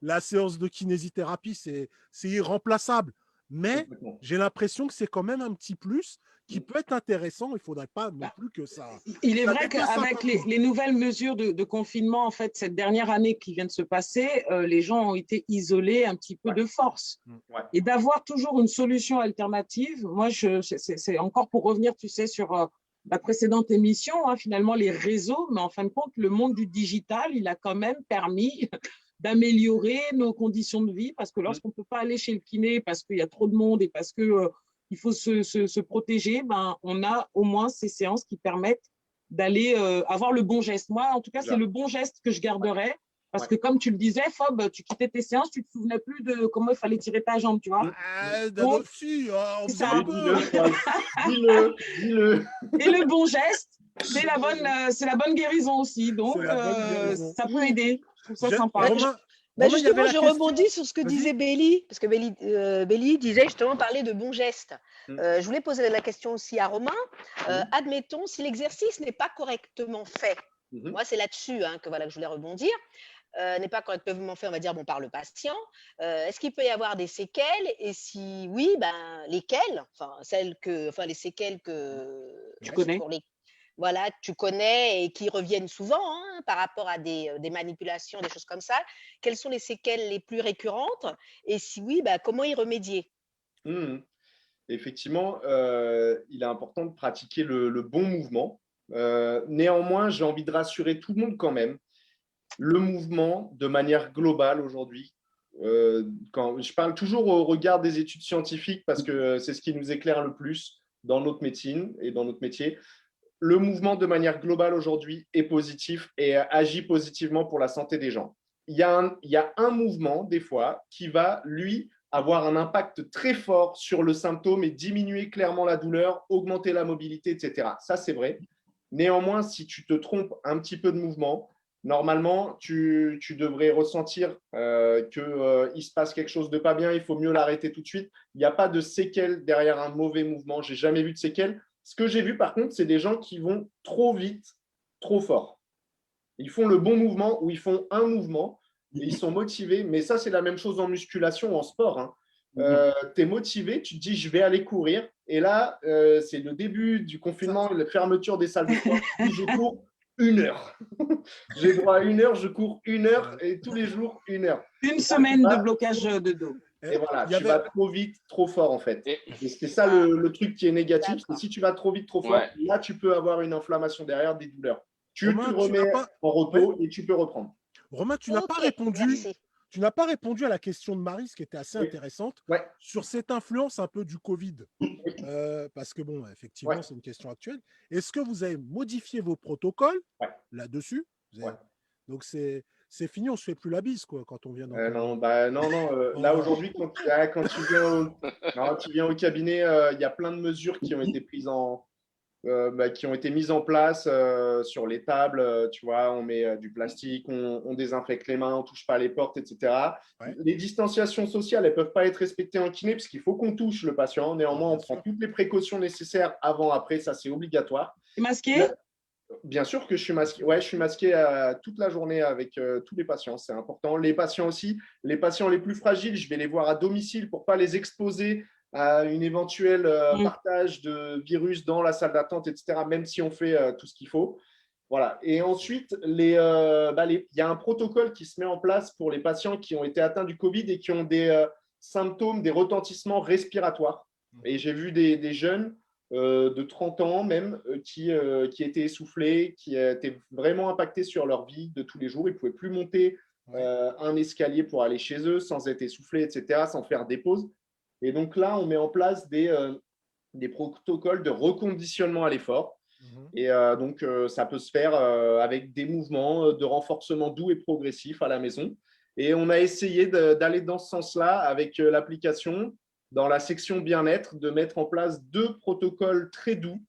la séance de kinésithérapie, c'est irremplaçable. Mais j'ai l'impression que c'est quand même un petit plus qui peut être intéressant. Il ne faudrait pas non plus que ça... Il est vrai qu'avec les nouvelles mesures de confinement, en fait, cette dernière année qui vient de se passer, les gens ont été isolés un petit peu de force. Et d'avoir toujours une solution alternative, moi, c'est encore pour revenir, tu sais, sur la précédente émission, finalement, les réseaux, mais en fin de compte, le monde du digital, il a quand même permis d'améliorer nos conditions de vie, parce que lorsqu'on ne peut pas aller chez le kiné parce qu'il y a trop de monde et parce que il faut se protéger, on a au moins ces séances qui permettent d'aller avoir le bon geste. Moi, en tout cas, c'est le bon geste que je garderais, parce que comme tu le disais, Fob, tu quittais tes séances, tu ne te souvenais plus de comment il fallait tirer ta jambe, tu vois. Donc, dis-le. Et le bon geste, c'est la bonne guérison aussi, donc ça peut aider. Je trouve ça sympa. Justement, je rebondis sur ce que disait Béli, parce que Béli disait justement parler de bons gestes. Je voulais poser la question aussi à Romain. Admettons, si l'exercice n'est pas correctement fait, moi c'est là-dessus que je voulais rebondir, n'est pas correctement fait, on va dire, par le patient, est-ce qu'il peut y avoir des séquelles? Et si oui, lesquelles? Les séquelles que tu connais. Voilà, que tu connais et qui reviennent souvent par rapport à des manipulations, des choses comme ça. Quelles sont les séquelles les plus récurrentes? Et si oui, comment y remédier? Effectivement, il est important de pratiquer le bon mouvement. Néanmoins, j'ai envie de rassurer tout le monde quand même. Le mouvement, de manière globale aujourd'hui, quand je parle toujours au regard des études scientifiques parce que c'est ce qui nous éclaire le plus dans notre médecine et dans notre métier. Le mouvement, de manière globale aujourd'hui, est positif et agit positivement pour la santé des gens. Il y a un mouvement, des fois, qui va, lui, avoir un impact très fort sur le symptôme et diminuer clairement la douleur, augmenter la mobilité, etc. Ça, c'est vrai. Néanmoins, si tu te trompes un petit peu de mouvement, normalement, tu devrais ressentir qu'il se passe quelque chose de pas bien, il faut mieux l'arrêter tout de suite. Il n'y a pas de séquelles derrière un mauvais mouvement. Je n'ai jamais vu de séquelles. Ce que j'ai vu, par contre, c'est des gens qui vont trop vite, trop fort. Ils font le bon mouvement ou ils font un mouvement et ils sont motivés. Mais ça, c'est la même chose en musculation ou en sport. tu es motivé, tu te dis je vais aller courir. Et là, c'est le début du confinement, la fermeture des salles de sport. Je cours 1 heure. J'ai droit à 1 heure, je cours 1 heure et tous les jours 1 heure. Une semaine de blocage de dos. Et voilà, tu vas trop vite, trop fort en fait. Et c'est ça le truc qui est négatif. C'est si tu vas trop vite, trop fort, là tu peux avoir une inflammation derrière, des douleurs. Tu te remets en repos et tu peux reprendre. Romain, tu n'as pas répondu. Tu n'as pas répondu à la question de Marie, ce qui était assez intéressante, sur cette influence un peu du Covid. Parce que, bon, effectivement, c'est une question actuelle. Est-ce que vous avez modifié vos protocoles là-dessus? Donc, c'est fini, on ne se fait plus la bise, quoi, quand on vient non. Là, aujourd'hui, quand tu viens au cabinet, il y a plein de mesures qui ont été prises qui ont été mises en place sur les tables, tu vois, on met du plastique, on désinfecte les mains, on ne touche pas les portes, etc. Les distanciations sociales, elles ne peuvent pas être respectées en kiné parce qu'il faut qu'on touche le patient. Néanmoins, on prend toutes les précautions nécessaires avant, après, ça c'est obligatoire. Tu es masqué? Bien sûr que je suis masqué. Ouais, je suis masqué toute la journée avec tous les patients, c'est important. Les patients aussi, les patients les plus fragiles, je vais les voir à domicile pour ne pas les exposer à une éventuelle partage de virus dans la salle d'attente, etc., même si on fait tout ce qu'il faut. Voilà. Et ensuite, il y a un protocole qui se met en place pour les patients qui ont été atteints du Covid et qui ont des symptômes, des retentissements respiratoires. Et j'ai vu des jeunes de 30 ans même qui étaient essoufflés, qui étaient vraiment impactés sur leur vie de tous les jours. Ils ne pouvaient plus monter un escalier pour aller chez eux sans être essoufflés, etc., sans faire des pauses. Et donc là, on met en place des protocoles de reconditionnement à l'effort. Et donc, ça peut se faire avec des mouvements de renforcement doux et progressif à la maison. Et on a essayé d'aller dans ce sens-là avec l'application, dans la section bien-être, de mettre en place 2 protocoles très doux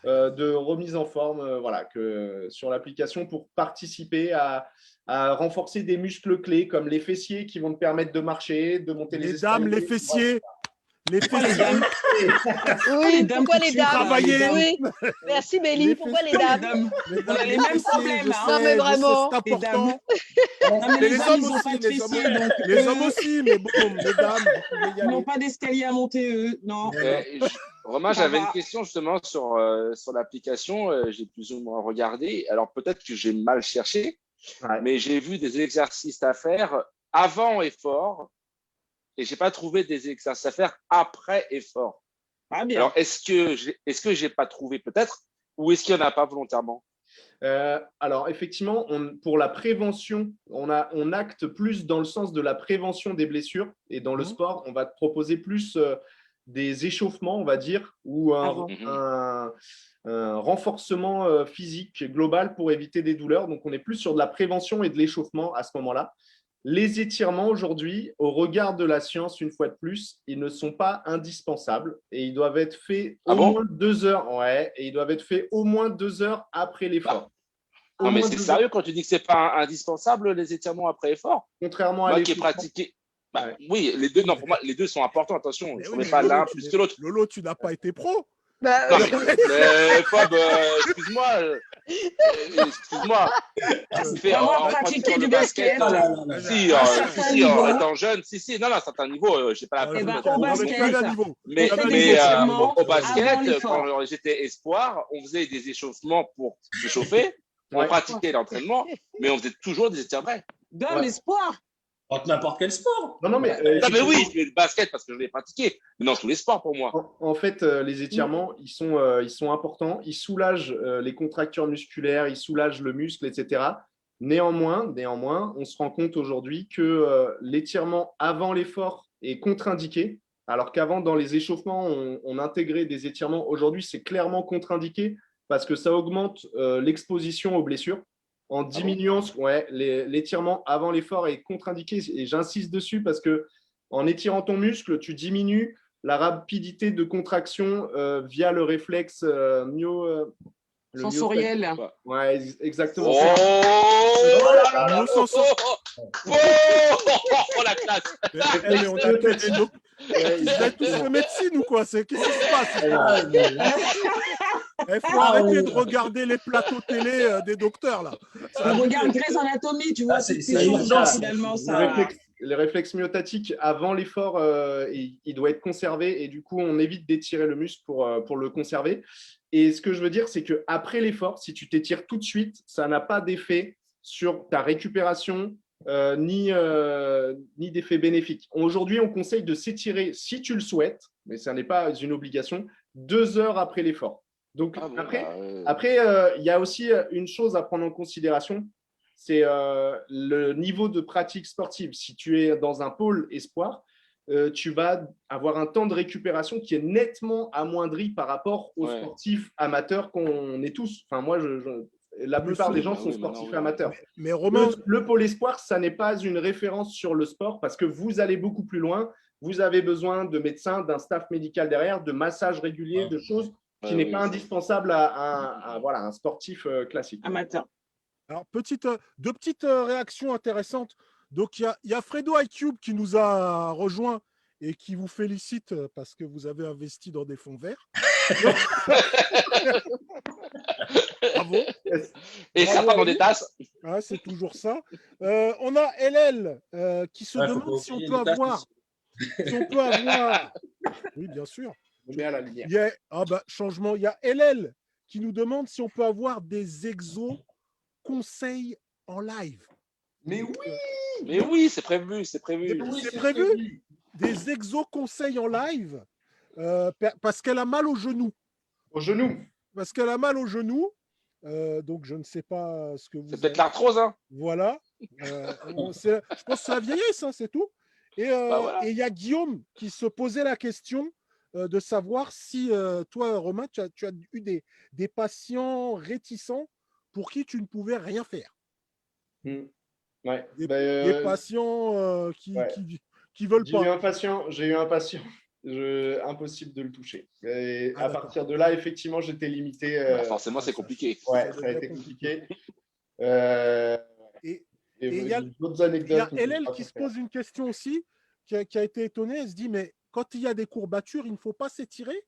de remise en forme sur l'application pour participer à renforcer des muscles clés comme les fessiers qui vont te permettre de marcher, de monter les escaliers. Les fessiers. Les dames. Oui, pourquoi les dames? Oui. Merci Béli, pourquoi les dames? On a les mêmes problèmes. Non, mais vraiment. C'est important. Les hommes aussi, mais bon, les dames. Ils n'ont pas d'escalier à monter, eux. Non. Romain, j'avais une question justement sur l'application. J'ai plus ou moins regardé. Alors peut-être que j'ai mal cherché, mais j'ai vu des exercices à faire avant effort. Et je n'ai pas trouvé des exercices à faire après effort. Bien. Alors, est-ce que je n'ai pas trouvé peut-être ou est-ce qu'il n'y en a pas volontairement? Alors, effectivement, pour la prévention, on acte plus dans le sens de la prévention des blessures. Et dans le sport, on va te proposer plus des échauffements, on va dire, ou un renforcement physique global pour éviter des douleurs. Donc, on est plus sur de la prévention et de l'échauffement à ce moment-là. Les étirements aujourd'hui, au regard de la science, une fois de plus, ils ne sont pas indispensables et ils doivent être faits au moins 2 heures. Ouais, et ils doivent être faits au moins 2 heures après l'effort. Non, mais c'est sérieux quand tu dis que c'est pas indispensable les étirements après effort? Contrairement à qui est pratiqué. Oui, les deux. Non, pour moi, les deux sont importants. Attention, je ne mets pas l'un plus que l'autre. Lolo, tu n'as pas été pro. Non, mais Fab, excuse-moi. On pratiquer du basket. Si, en étant jeune, non, à un certain niveau, je n'ai pas la mais au basket, quand j'étais espoir, on faisait des échauffements pour se chauffer, on pratiquait l'entraînement, mais on faisait toujours des étirements. Dans l'espoir. N'importe quel sport. Non, mais oui, je fais le basket parce que je l'ai pratiqué, mais dans tous les sports pour moi. En fait, les étirements, ils sont importants. Ils soulagent les contractures musculaires, ils soulagent le muscle, etc. Néanmoins, on se rend compte aujourd'hui que l'étirement avant l'effort est contre-indiqué, alors qu'avant, dans les échauffements, on intégrait des étirements. Aujourd'hui, c'est clairement contre-indiqué parce que ça augmente l'exposition aux blessures. En diminuant, l'étirement avant l'effort est contre-indiqué et j'insiste dessus parce que en étirant ton muscle, tu diminues la rapidité de contraction via le réflexe sensoriel. Ouais, exactement. La classe. Mais on a vous êtes tous de médecine ou quoi? Qu'est-ce qui se passe? Il faut arrêter de regarder les plateaux télé des docteurs là. On regarde Grey's Anatomy, tu vois, c'est urgent finalement ça. les réflexes myotatiques avant l'effort, il doit être conservé et du coup, on évite d'étirer le muscle pour le conserver. Et ce que je veux dire, c'est qu'après l'effort, si tu t'étires tout de suite, ça n'a pas d'effet sur ta récupération ni d'effet bénéfique. Aujourd'hui, on conseille de s'étirer, si tu le souhaites, mais ça n'est pas une obligation, 2 heures après l'effort. Donc après, il y a aussi une chose à prendre en considération, c'est le niveau de pratique sportive. Si tu es dans un pôle espoir, tu vas avoir un temps de récupération qui est nettement amoindri par rapport aux sportifs amateurs qu'on est tous. Enfin, moi, la plupart des gens sont sportifs amateurs. Mais Romain, le pôle espoir, ça n'est pas une référence sur le sport parce que vous allez beaucoup plus loin. Vous avez besoin de médecins, d'un staff médical derrière, de massages réguliers, de choses qui n'est pas indispensable à un sportif classique. Amateur. Alors, deux petites réactions intéressantes. Donc, il y a Fredo iCube qui nous a rejoint et qui vous félicite parce que vous avez investi dans des fonds verts. Bravo. Et ça part dans des tasses. Ah, c'est toujours ça. On a LL qui se demande si on peut avoir. Si on peut avoir. Oui, bien sûr. Changement. Il y a LL qui nous demande si on peut avoir des exos conseils en live. Mais oui. Mais oui, c'est prévu. C'est prévu. C'est prévu. Des exos conseils en live parce qu'elle a mal au genou. Au genou. Parce qu'elle a mal au genou. Donc, je ne sais pas ce que vous. C'est peut-être l'arthrose. Hein. Voilà. Je pense que c'est la vieillesse, hein, c'est tout. Et il y a Guillaume qui se posait la question de savoir si toi, Romain, tu as eu des patients réticents pour qui tu ne pouvais rien faire. Ouais. Des patients qui veulent pas. J'ai eu un patient. Impossible de le toucher. Et à partir de là, effectivement, j'étais limité. Forcément, c'est compliqué. Ouais, ça a été compliqué. Et il y a d'autres anecdotes. Il y a LL qui se pose une question aussi, qui a été étonnée. Elle se dit, mais quand il y a des courbatures, il ne faut pas s'étirer?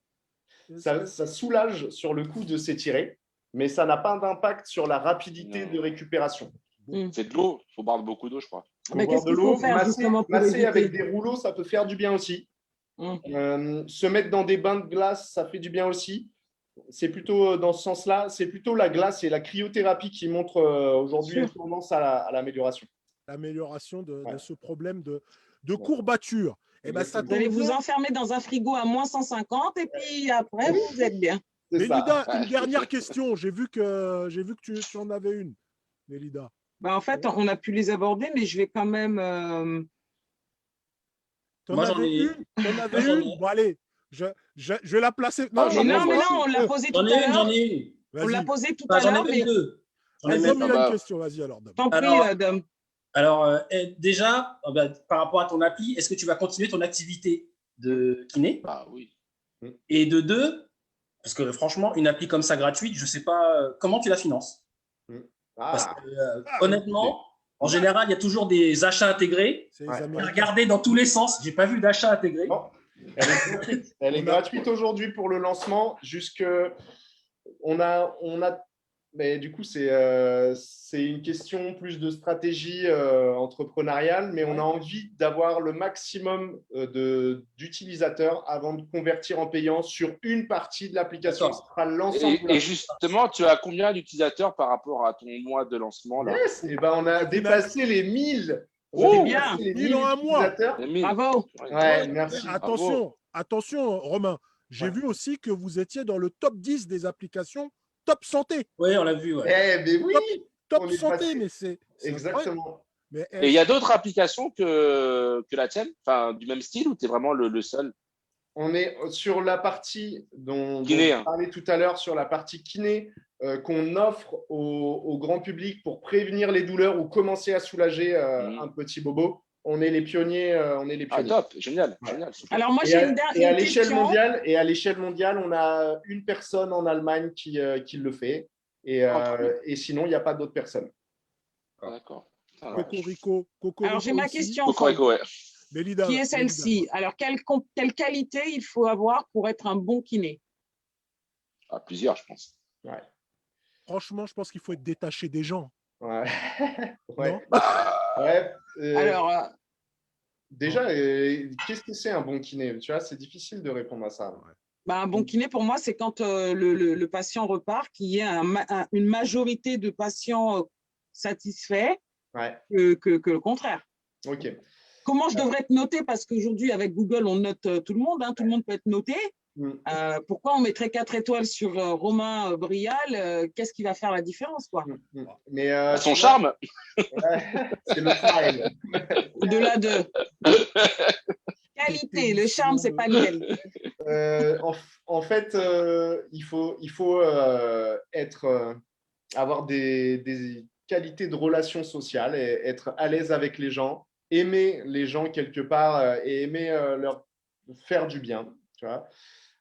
Ça soulage sur le coup de s'étirer, mais ça n'a pas d'impact sur la rapidité de récupération. C'est de l'eau. Il faut boire beaucoup d'eau, je crois. Mais qu'est-ce qu'il faut faire justement pour masser avec des rouleaux, ça peut faire du bien aussi. Se mettre dans des bains de glace, ça fait du bien aussi. C'est plutôt dans ce sens-là. C'est plutôt la glace et la cryothérapie qui montrent aujourd'hui une tendance à l'amélioration. L'amélioration de ce problème de courbature. Et ben, ça vous allez vous enfermer dans un frigo à moins 150 et puis après, vous êtes bien. Mélida, une dernière question. J'ai vu que tu en avais une, Mélida. En fait, on a pu les aborder, mais je vais quand même… Moi, j'en ai une. Bon, allez, je vais la placer. Non, on l'a posé tout à l'heure. J'en ai une. On l'a posé tout à l'heure. Mais… J'en ai une question. Vas-y, alors. T'en prie, Dom. Alors, déjà, par rapport à ton appli, est-ce que tu vas continuer ton activité de kiné? Oui. Et de deux, parce que franchement, une appli comme ça gratuite, je ne sais pas comment tu la finances. Parce que, honnêtement, en général, il y a toujours des achats intégrés. J'ai regardé dans tous les sens, je n'ai pas vu d'achat intégré. Bon. Elle est gratuite aujourd'hui pour le lancement. Mais du coup, c'est une question plus de stratégie entrepreneuriale, mais on a envie d'avoir le maximum d'utilisateurs avant de convertir en payant sur une partie de l'application. Ce sera l'ensemble. Et justement, tu as combien d'utilisateurs par rapport à ton mois de lancement là? On a dépassé les 1000. C'est bien. 1000 en un mois. Bravo. Ouais, merci. Attention, Romain. J'ai vu aussi que vous étiez dans le top 10 des applications Top Santé. Oui, on l'a vu. Ouais. Mais oui. Top Santé, mais c'est exactement. Et il y a d'autres applications que la tienne, enfin du même style, ou tu es vraiment le seul? On est sur la partie dont on parlait tout à l'heure, sur la partie kiné qu'on offre au grand public pour prévenir les douleurs ou commencer à soulager un petit bobo. On est les pionniers. Ah, top, génial. Alors moi, j'ai une dernière question. Et à l'échelle mondiale, on a une personne en Allemagne qui le fait. Et sinon, il n'y a pas d'autres personnes. D'accord. Cocorico. Alors, j'ai ma question. Cocorico, ouais. Mélida, qui est celle-ci. Alors, quelle qualité il faut avoir pour être un bon kiné? Plusieurs, je pense. Ouais. Franchement, je pense qu'il faut être détaché des gens. Ouais. Non ouais. Alors, déjà, qu'est-ce que c'est un bon kiné? Tu vois, c'est difficile de répondre à ça. Un bon kiné, pour moi, c'est quand le patient repart, qu'il y ait une majorité de patients satisfaits que le contraire. Ok. Comment je devrais être noté? Parce qu'aujourd'hui, avec Google, on note tout le monde. Tout le monde peut être noté. Pourquoi on mettrait 4 étoiles sur Romain Brial? Qu'est-ce qui va faire la différence, quoi? Mais son charme. C'est le style. Au-delà de qualité, le charme, c'est pas une qualité. En fait, il faut avoir des qualités de relations sociales et être à l'aise avec les gens, aimer les gens quelque part et aimer leur faire du bien. Tu vois.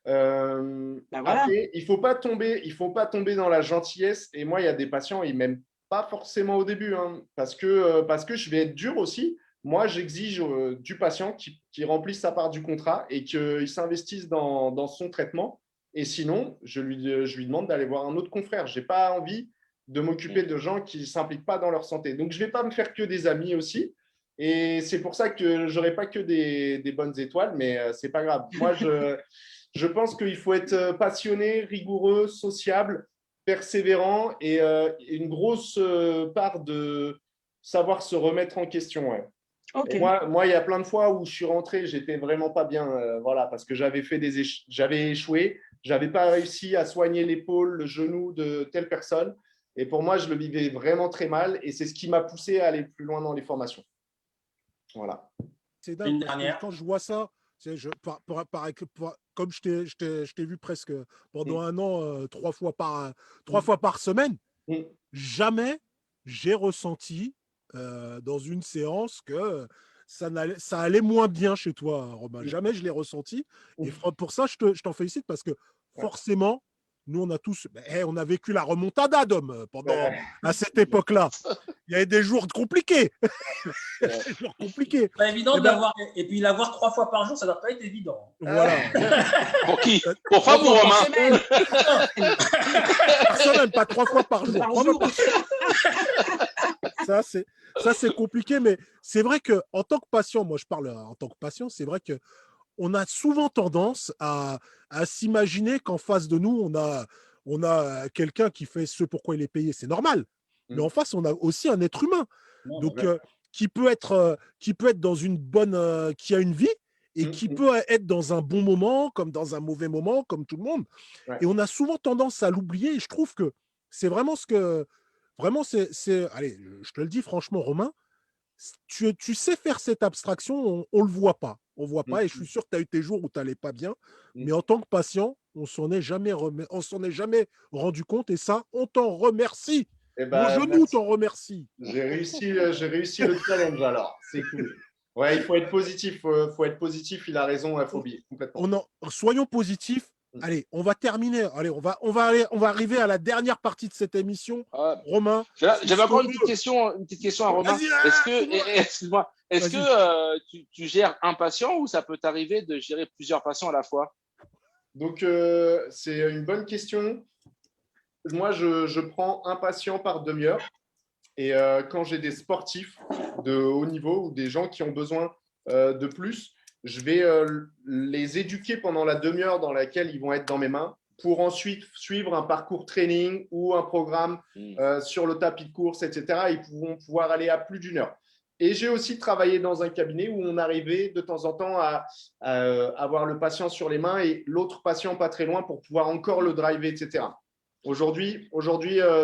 Voilà. Après, il faut pas tomber dans la gentillesse. Et moi, il y a des patients, ils m'aiment pas forcément au début, parce que je vais être dur aussi. Moi, j'exige du patient qui remplisse sa part du contrat et qu'il s'investisse dans son traitement. Et sinon, je lui demande d'aller voir un autre confrère. Je n'ai pas envie de m'occuper de gens qui ne s'impliquent pas dans leur santé. Donc, je ne vais pas me faire que des amis aussi. Et c'est pour ça que je n'aurai pas que des bonnes étoiles, mais ce n'est pas grave. Moi, je pense qu'il faut être passionné, rigoureux, sociable, persévérant et une grosse part de savoir se remettre en question. Ouais. Okay. Moi, il y a plein de fois où je suis rentré, j'étais vraiment pas bien, parce que j'avais échoué, j'avais pas réussi à soigner l'épaule, le genou de telle personne. Et pour moi, je le vivais vraiment très mal et c'est ce qui m'a poussé à aller plus loin dans les formations. Voilà. C'est dingue parce que quand je vois ça, comme je t'ai vu presque pendant un an, 3 fois par semaine, jamais j'ai ressenti dans une séance que ça allait moins bien chez toi, Romain. Jamais je l'ai ressenti. Et pour ça, je t'en félicite parce que forcément, nous, on a vécu la remontada d'hommes à cette époque-là. Il y avait des jours compliqués. Des jours compliqués. Pas évident et puis l'avoir 3 fois par jour, ça ne doit pas être évident. Voilà. Pour qui? Pour Fab ou Romain? Par semaine, pas 3 fois par jour. Ça, c'est compliqué, mais c'est vrai qu'en tant que patient, moi je parle en tant que patient, c'est vrai qu'on a souvent tendance à s'imaginer qu'en face de nous, on a quelqu'un qui fait ce pourquoi il est payé, c'est normal. Mais en face, on a aussi un être humain. Donc, qui peut être dans une bonne, qui a une vie et qui peut être dans un bon moment, comme dans un mauvais moment, comme tout le monde. Et on a souvent tendance à l'oublier. Et je trouve que c'est vraiment ce que... Vraiment, allez, je te le dis franchement, Romain, tu sais faire cette abstraction, on ne le voit pas. On voit pas, et je suis sûr que tu as eu tes jours où tu n'allais pas bien. Mais en tant que patient, on s'en est jamais rendu compte. Et ça, on t'en remercie. Mon genou t'en remercie. J'ai réussi le challenge alors. C'est cool. Ouais, il faut être positif. Il a raison, Phobie, complètement. Soyons positifs. Allez, on va terminer. Allez, on va arriver à la dernière partie de cette émission. Romain. J'avais encore une petite question à Romain. Est-ce que tu gères un patient ou ça peut t'arriver de gérer plusieurs patients à la fois? Donc, c'est une bonne question. Moi, je prends un patient par demi-heure. Et quand j'ai des sportifs de haut niveau ou des gens qui ont besoin de plus, je vais les éduquer pendant la demi-heure dans laquelle ils vont être dans mes mains pour ensuite suivre un parcours training ou un programme sur le tapis de course, etc. Ils pourront pouvoir aller à plus d'1 heure. Et j'ai aussi travaillé dans un cabinet où on arrivait de temps en temps à avoir le patient sur les mains et l'autre patient pas très loin pour pouvoir encore le driver, etc. Aujourd'hui,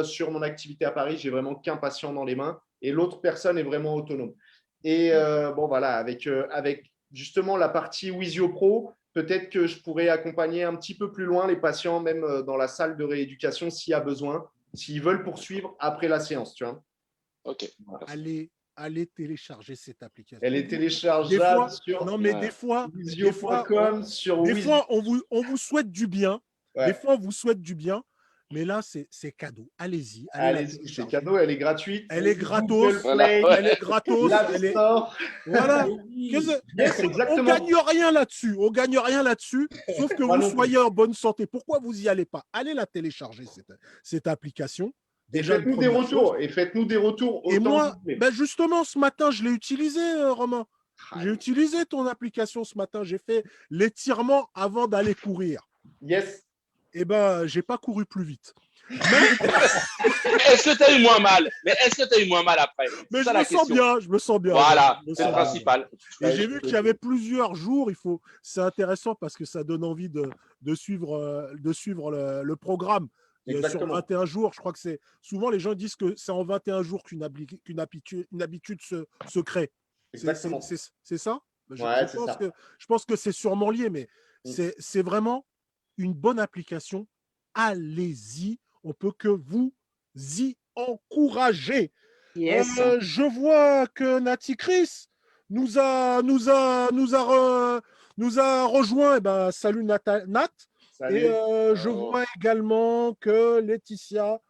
sur mon activité à Paris, j'ai vraiment qu'un patient dans les mains et l'autre personne est vraiment autonome. Et voilà, avec justement la partie Wizio Pro, peut-être que je pourrais accompagner un petit peu plus loin les patients, même dans la salle de rééducation s'il y a besoin, s'ils veulent poursuivre après la séance. Tu vois. Ok. Allez télécharger cette application. Elle est téléchargeable sur Wizio.com, sur Des fois, on vous souhaite du bien. Ouais. Des fois, on vous souhaite du bien. Mais là, c'est cadeau. Allez-y. C'est cadeau. Elle est gratuite. Elle est gratos. Elle est gratos. Voilà. On gagne rien là-dessus. Sauf que vous soyez en bonne santé. Pourquoi vous n'y allez pas? Allez la télécharger, cette application. Déjà, faites-nous des retours. Et moi, justement, ce matin, je l'ai utilisé, Romain. J'ai utilisé ton application ce matin. J'ai fait l'étirement avant d'aller courir. Yes. Eh ben, j'ai pas couru plus vite. Est-ce que tu as eu moins mal? Mais est-ce que tu as eu moins mal après? Mais je me sens bien. Voilà, c'est le principal. Et j'ai vu qu'il y avait plusieurs jours. C'est intéressant parce que ça donne envie de suivre le programme. Sur 21 jours, je crois que c'est souvent les gens disent que c'est en 21 jours qu'une habitude se crée. Exactement. C'est ça? Je pense que c'est sûrement lié, mais c'est vraiment une bonne application. Allez-y, on peut que vous y encourager. Yes. Je vois que Nati Chris nous a rejoint. Eh ben, salut Nat. Salut. Et je vois également que Laetitia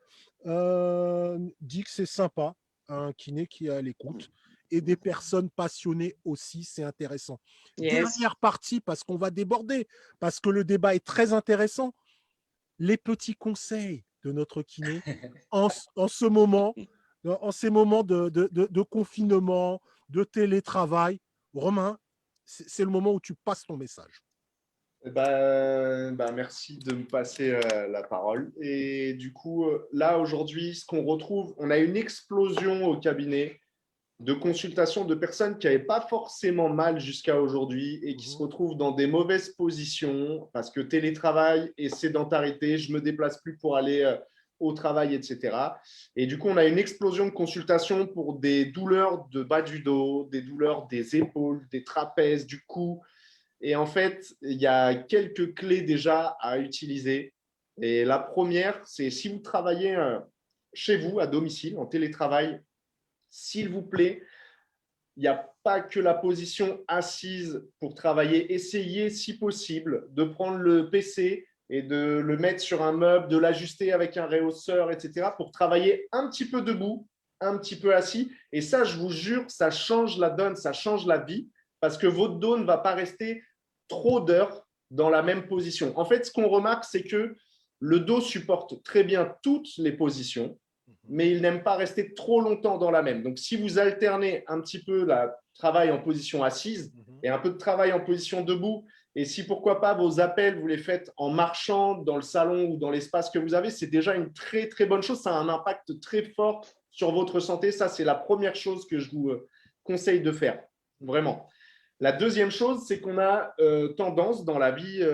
dit que c'est sympa, un kiné qui est à l'écoute. Et des personnes passionnées aussi, c'est intéressant. Yes. Dernière partie, parce qu'on va déborder, parce que le débat est très intéressant. Les petits conseils de notre kiné en ces moments de confinement, de télétravail. Romain, c'est le moment où tu passes ton message. Merci de me passer la parole. Et du coup, là, aujourd'hui, ce qu'on retrouve, on a une explosion au cabinet de consultation de personnes qui n'avaient pas forcément mal jusqu'à aujourd'hui et qui se retrouvent dans des mauvaises positions parce que télétravail et sédentarité, je ne me déplace plus pour aller au travail, etc. Et du coup, on a une explosion de consultations pour des douleurs de bas du dos, des douleurs des épaules, des trapèzes, du cou. Et en fait, il y a quelques clés déjà à utiliser. Et la première, c'est si vous travaillez chez vous, à domicile, en télétravail, s'il vous plaît, il n'y a pas que la position assise pour travailler. Essayez, si possible, de prendre le PC et de le mettre sur un meuble, de l'ajuster avec un rehausseur, etc., pour travailler un petit peu debout, un petit peu assis. Et ça, je vous jure, ça change la donne, ça change la vie, parce que votre dos ne va pas rester trop d'heures dans la même position. En fait, ce qu'on remarque, c'est que le dos supporte très bien toutes les positions, mais il n'aime pas rester trop longtemps dans la même. Donc, si vous alternez un petit peu le travail en position assise et un peu de travail en position debout, et si pourquoi pas vos appels, vous les faites en marchant dans le salon ou dans l'espace que vous avez, c'est déjà une très, très bonne chose. Ça a un impact très fort sur votre santé. Ça, c'est la première chose que je vous conseille de faire, vraiment. La deuxième chose, c'est qu'on a tendance dans la vie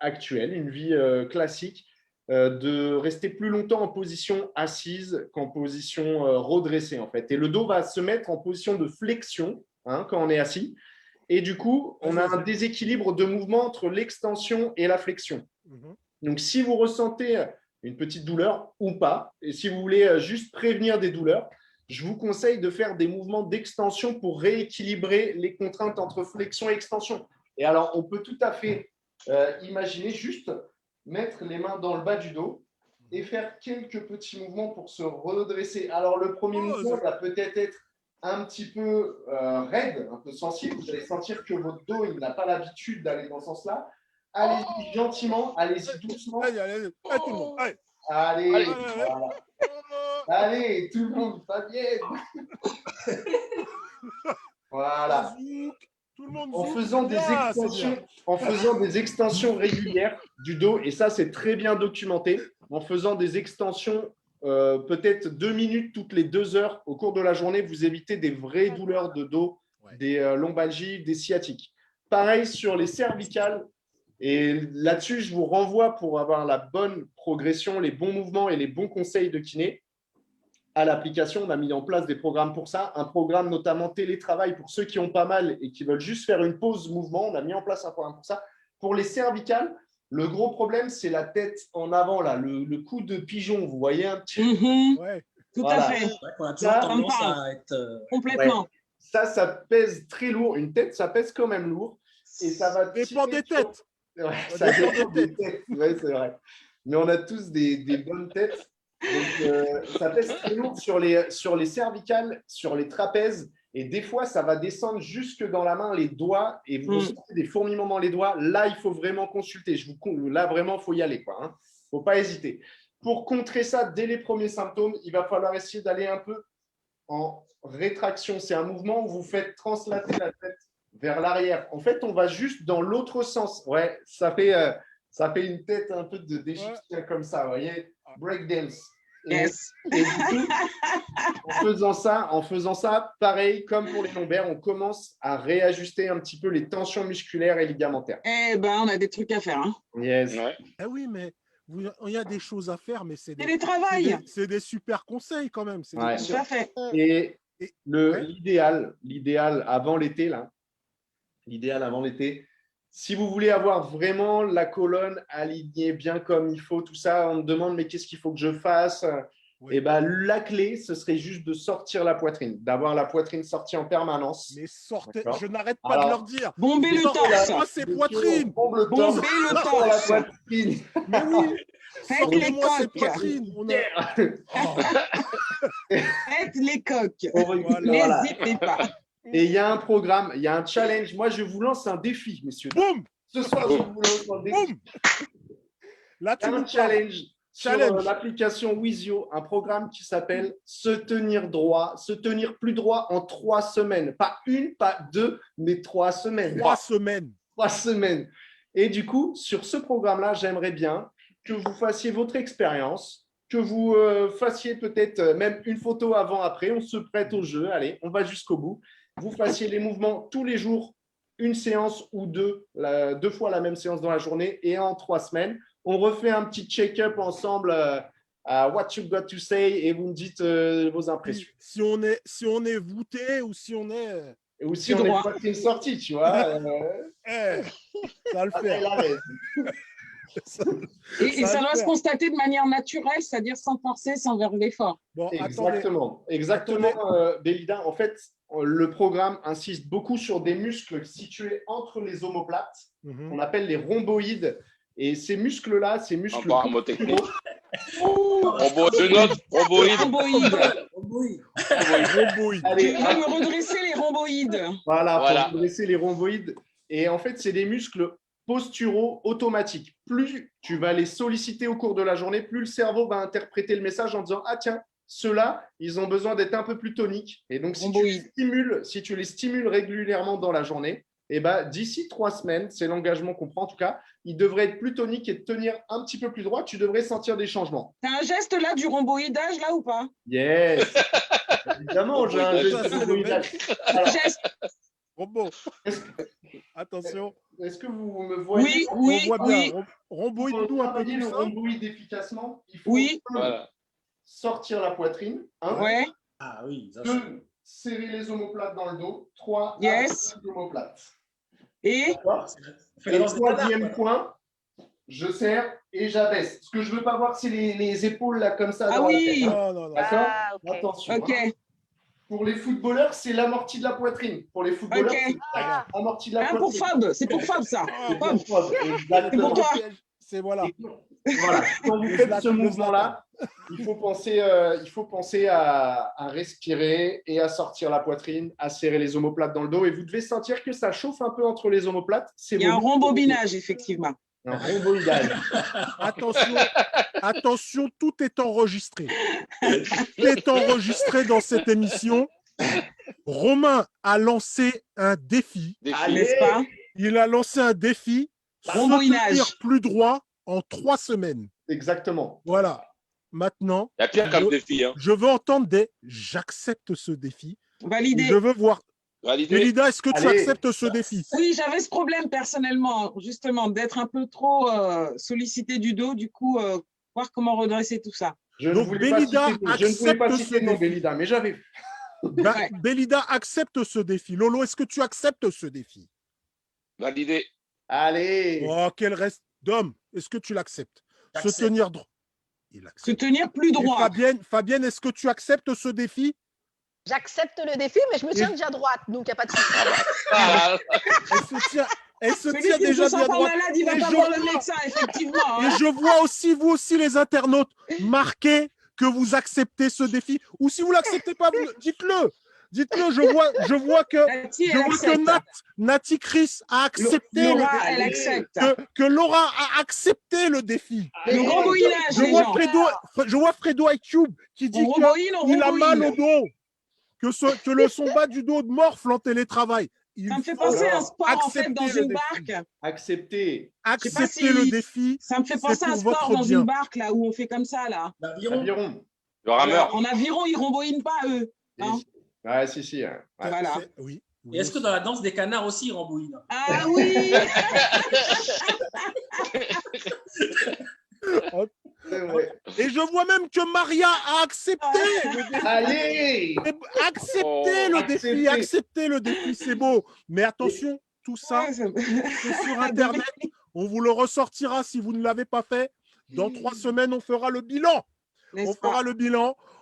actuelle, une vie classique, de rester plus longtemps en position assise qu'en position redressée, en fait. Et le dos va se mettre en position de flexion quand on est assis. Et du coup, on a un déséquilibre de mouvement entre l'extension et la flexion. Donc, si vous ressentez une petite douleur ou pas, et si vous voulez juste prévenir des douleurs, je vous conseille de faire des mouvements d'extension pour rééquilibrer les contraintes entre flexion et extension. Et alors, on peut tout à fait imaginer juste mettre les mains dans le bas du dos et faire quelques petits mouvements pour se redresser. Alors, le premier mouvement va peut-être être un petit peu raide, un peu sensible. Vous allez sentir que votre dos il n'a pas l'habitude d'aller dans ce sens-là. Allez-y gentiment, allez-y doucement. Allez, tout le monde. Allez, voilà. Allez, tout le monde, Fabienne. Voilà. Tout le monde en faisant des extensions régulières du dos, et ça, c'est très bien documenté, en faisant des extensions peut-être 2 minutes toutes les 2 heures au cours de la journée, vous évitez des vraies douleurs de dos, des lombalgies, des sciatiques. Pareil sur les cervicales. Et là-dessus, je vous renvoie pour avoir la bonne progression, les bons mouvements et les bons conseils de kiné. À l'application, on a mis en place des programmes pour ça, un programme notamment télétravail pour ceux qui ont pas mal et qui veulent juste faire une pause mouvement. On a mis en place un programme pour ça. Pour les cervicales, le gros problème, c'est la tête en avant, là, le cou de pigeon. Vous voyez un petit peu Tout à fait. On a toujours tendance à être… Complètement. Ouais. Ça pèse très lourd. Une tête, ça pèse quand même lourd. Et ça va dépend des têtes. Ouais, ça dépend des têtes. Ouais, c'est vrai. Mais on a tous des bonnes têtes. Donc, ça pèse très lourd sur les cervicales, sur les trapèzes. Et des fois, ça va descendre jusque dans la main, les doigts. Et vous ressentez des fourmillements dans les doigts. Là, il faut vraiment consulter. Là, vraiment, il faut y aller. Il ne faut pas hésiter. Pour contrer ça, dès les premiers symptômes, il va falloir essayer d'aller un peu en rétraction. C'est un mouvement où vous faites translater la tête vers l'arrière. En fait, on va juste dans l'autre sens. Ouais, ça fait une tête un peu d'Égyptien comme ça, vous voyez, breakdance. Yes. Et du coup, en faisant ça, pareil, comme pour les lombaires, on commence à réajuster un petit peu les tensions musculaires et ligamentaires. Eh ben, on a des trucs à faire. Hein. Yes. Ouais. Eh oui, mais il y a des choses à faire, mais c'est des super conseils quand même. Ouais. Tout à fait. Et l'idéal avant l'été, si vous voulez avoir vraiment la colonne alignée bien comme il faut, tout ça, on me demande mais qu'est-ce qu'il faut que je fasse? Oui. Et ben, la clé, ce serait juste de sortir la poitrine, d'avoir la poitrine sortie en permanence. Mais sortez, je n'arrête pas de leur dire. Bombez le torse. Moi, c'est poitrine. Bombez le torse. La poitrine. Mais oui. Faites les coques. Faites les coques. N'hésitez pas. Et il y a un programme, il y a un challenge. Moi, je vous lance un défi, messieurs. Boum. Ce soir, je vous lance un défi. Boum. Là, tu un challenge sur l'application Wizio, un programme qui s'appelle se tenir plus droit en 3 semaines. Pas 1, pas 2, mais 3 semaines. 3 semaines. 3 semaines. Et du coup, sur ce programme-là, j'aimerais bien que vous fassiez votre expérience, que vous fassiez peut-être même une photo avant-après. On se prête au jeu. Allez, on va jusqu'au bout. Vous fassiez les mouvements tous les jours, une séance ou 2 fois la même séance dans la journée et en 3 semaines. On refait un petit check-up ensemble à What You Got to Say et vous me dites vos impressions. Si on est voûté ou si on est… Ou si on est poitrine sortie, tu vois. Ça va le faire. Et ça doit se constater de manière naturelle, c'est-à-dire sans forcer, sans faire l'effort. Bon, exactement. Bélida. En fait, le programme insiste beaucoup sur des muscles situés entre les omoplates, qu'on appelle les rhomboïdes. Et ces muscles-là, encore un mot technique. Rhomboïde. Tu vas me redresser les rhomboïdes. Voilà. Pour redresser les rhomboïdes. Et en fait, c'est des muscles posturaux automatiques. Plus tu vas les solliciter au cours de la journée, plus le cerveau va interpréter le message en disant « Ah tiens, ceux-là, ils ont besoin d'être un peu plus toniques. » Et donc, si tu les stimules régulièrement dans la journée, et d'ici 3 semaines, c'est l'engagement qu'on prend en tout cas, ils devraient être plus toniques et de tenir un petit peu plus droit. Tu devrais sentir des changements. Tu as un geste là du rhomboïdage là ou pas? Yes. Évidemment, j'ai un geste de rhomboïdage. Robot. Attention. Est-ce que vous me voyez? Oui, on voit bien. Rhomboïde-nous un peu plus. Le rhomboïde efficacement, il faut sortir la poitrine. 1. Ah oui. 2. Serrer les omoplates dans le dos. 3. Yes. Les omoplates. Et troisième point, je serre et j'abaisse. Ce que je ne veux pas voir, c'est les épaules là comme ça. Ah oui. Non. D'accord. Okay. Attention. Ok. Pour les footballeurs, c'est l'amorti de la poitrine. Pour les footballeurs, c'est l'amorti de la poitrine. Pour Fab, c'est pour Fab ça. C'est pour toi. C'est voilà. Quand vous faites ce mouvement-là, il faut penser à respirer et à sortir la poitrine, à serrer les omoplates dans le dos. Et vous devez sentir que ça chauffe un peu entre les omoplates. Il y a un rembobinage, effectivement. Un rembobinage. Attention, tout est enregistré. Tout est enregistré dans cette émission. Romain a lancé un défi. N'est-ce pas? Il a lancé un défi. Se tenir plus droit en 3 semaines. Exactement. Voilà. Maintenant, il y a pire comme défi. Je veux entendre des « j'accepte ce défi ». Validé. Je veux voir. Bélida, est-ce que tu acceptes ce défi? Oui, j'avais ce problème personnellement, justement, d'être un peu trop sollicité du dos. Du coup, voir comment redresser tout ça. Je ne voulais pas citer non, Bélida, mais j'avais. Bélida accepte ce défi. Lolo, est-ce que tu acceptes ce défi? Validé. Allez. Oh, quel reste d'homme. Est-ce que tu l'acceptes? Se tenir droit. Se tenir plus droit. Fabienne, est-ce que tu acceptes ce défi? J'accepte le défi, mais je me tiens déjà droite, donc il n'y a pas de souci. Elle se tient déjà bien droite. Malade, il va pas voir le médecin, effectivement. Et je vois aussi, vous aussi, les internautes, marquez que vous acceptez ce défi. Ou si vous ne l'acceptez pas, dites-le. Dites-le, je vois que Nati Chris a accepté que Laura a accepté le défi. Le rhomboïdage, je vois Fredo iCube qui dit qu'il a mal au dos. que le son bas du dos de morfle en télétravail. Ça me fait penser à un sport en fait dans une barque. Accepter le défi. Ça me fait penser à un sport dans une barque là où on fait comme ça là. L'aviron. Le rameur. En aviron, ils remboïnent pas eux. Hein, ouais, si. Ouais. Voilà. Oui. Et est-ce que dans la danse des canards aussi, ils rembouillent? Ah oui. Et je vois même que Maria a accepté le défi. Allez, Acceptez le défi, c'est beau. Mais attention, tout ça, c'est sur Internet. On vous le ressortira si vous ne l'avez pas fait. Dans 3 semaines, on fera le bilan.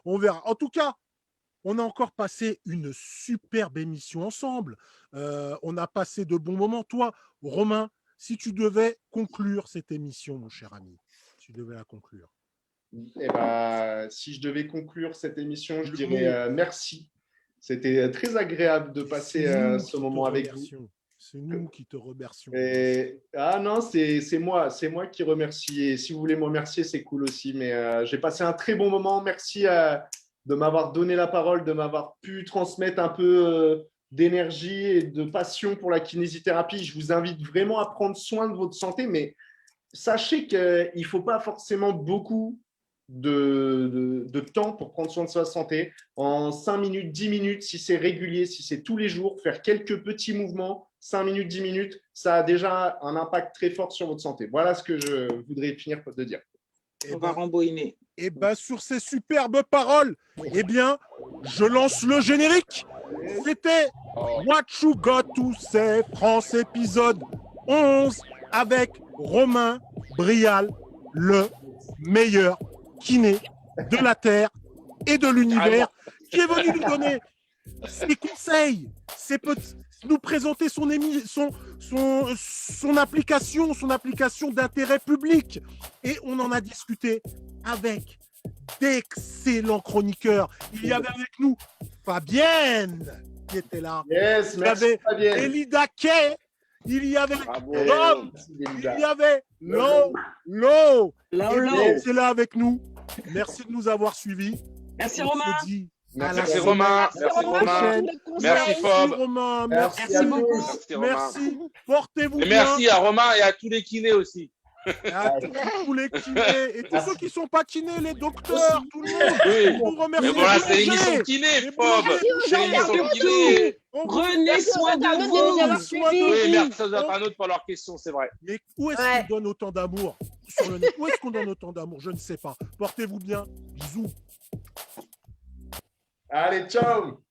On verra. En tout cas, on a encore passé une superbe émission ensemble. On a passé de bons moments. Toi, Romain, si tu devais conclure cette émission, mon cher ami, tu devais la conclure. Eh ben, si je devais conclure cette émission, je dirais merci. C'était très agréable de passer ce moment avec vous. C'est nous qui te remercions. Ah non, c'est moi qui remercie. Et si vous voulez me remercier, c'est cool aussi. Mais j'ai passé un très bon moment. Merci de m'avoir donné la parole, de m'avoir pu transmettre un peu d'énergie et de passion pour la kinésithérapie. Je vous invite vraiment à prendre soin de votre santé, mais sachez qu'il ne faut pas forcément beaucoup de temps pour prendre soin de sa santé. En 5 minutes, 10 minutes, si c'est régulier, si c'est tous les jours, faire quelques petits mouvements, 5 minutes, 10 minutes, ça a déjà un impact très fort sur votre santé. Voilà ce que je voudrais finir de dire. On va remboïner. Et sur ces superbes paroles, je lance le générique. C'était What You Got to Say France épisode 11 avec Romain Brial, le meilleur kiné de la Terre et de l'univers, qui est venu nous donner ses conseils, nous présenter son application d'intérêt public. Et on en a discuté avec d'excellents chroniqueurs. Il y avait avec nous Fabienne qui était là. Yes, merci Fabienne. Elida Kay. Il y avait Dom. Il y avait Lo. C'est là avec nous. Merci de nous avoir suivis. Merci Romain. Merci Romain. Merci Fob. Merci beaucoup. Merci. Portez-vous bien. Merci à Romain et à tous les kinés aussi. À tous les kinés et tous ceux qui ne sont pas kinés, les docteurs, tout le monde. Vous remercie. Voilà, c'est l'émission kiné, Fob. C'est l'émission kiné. Prenez soin de vous. Oui, merci aux internautes pour leurs questions, c'est vrai. Mais où est-ce qu'on donne autant d'amour sur le net? Où est-ce qu'on donne autant d'amour? Je ne sais pas. Portez-vous bien. Bisous. Allez, ciao.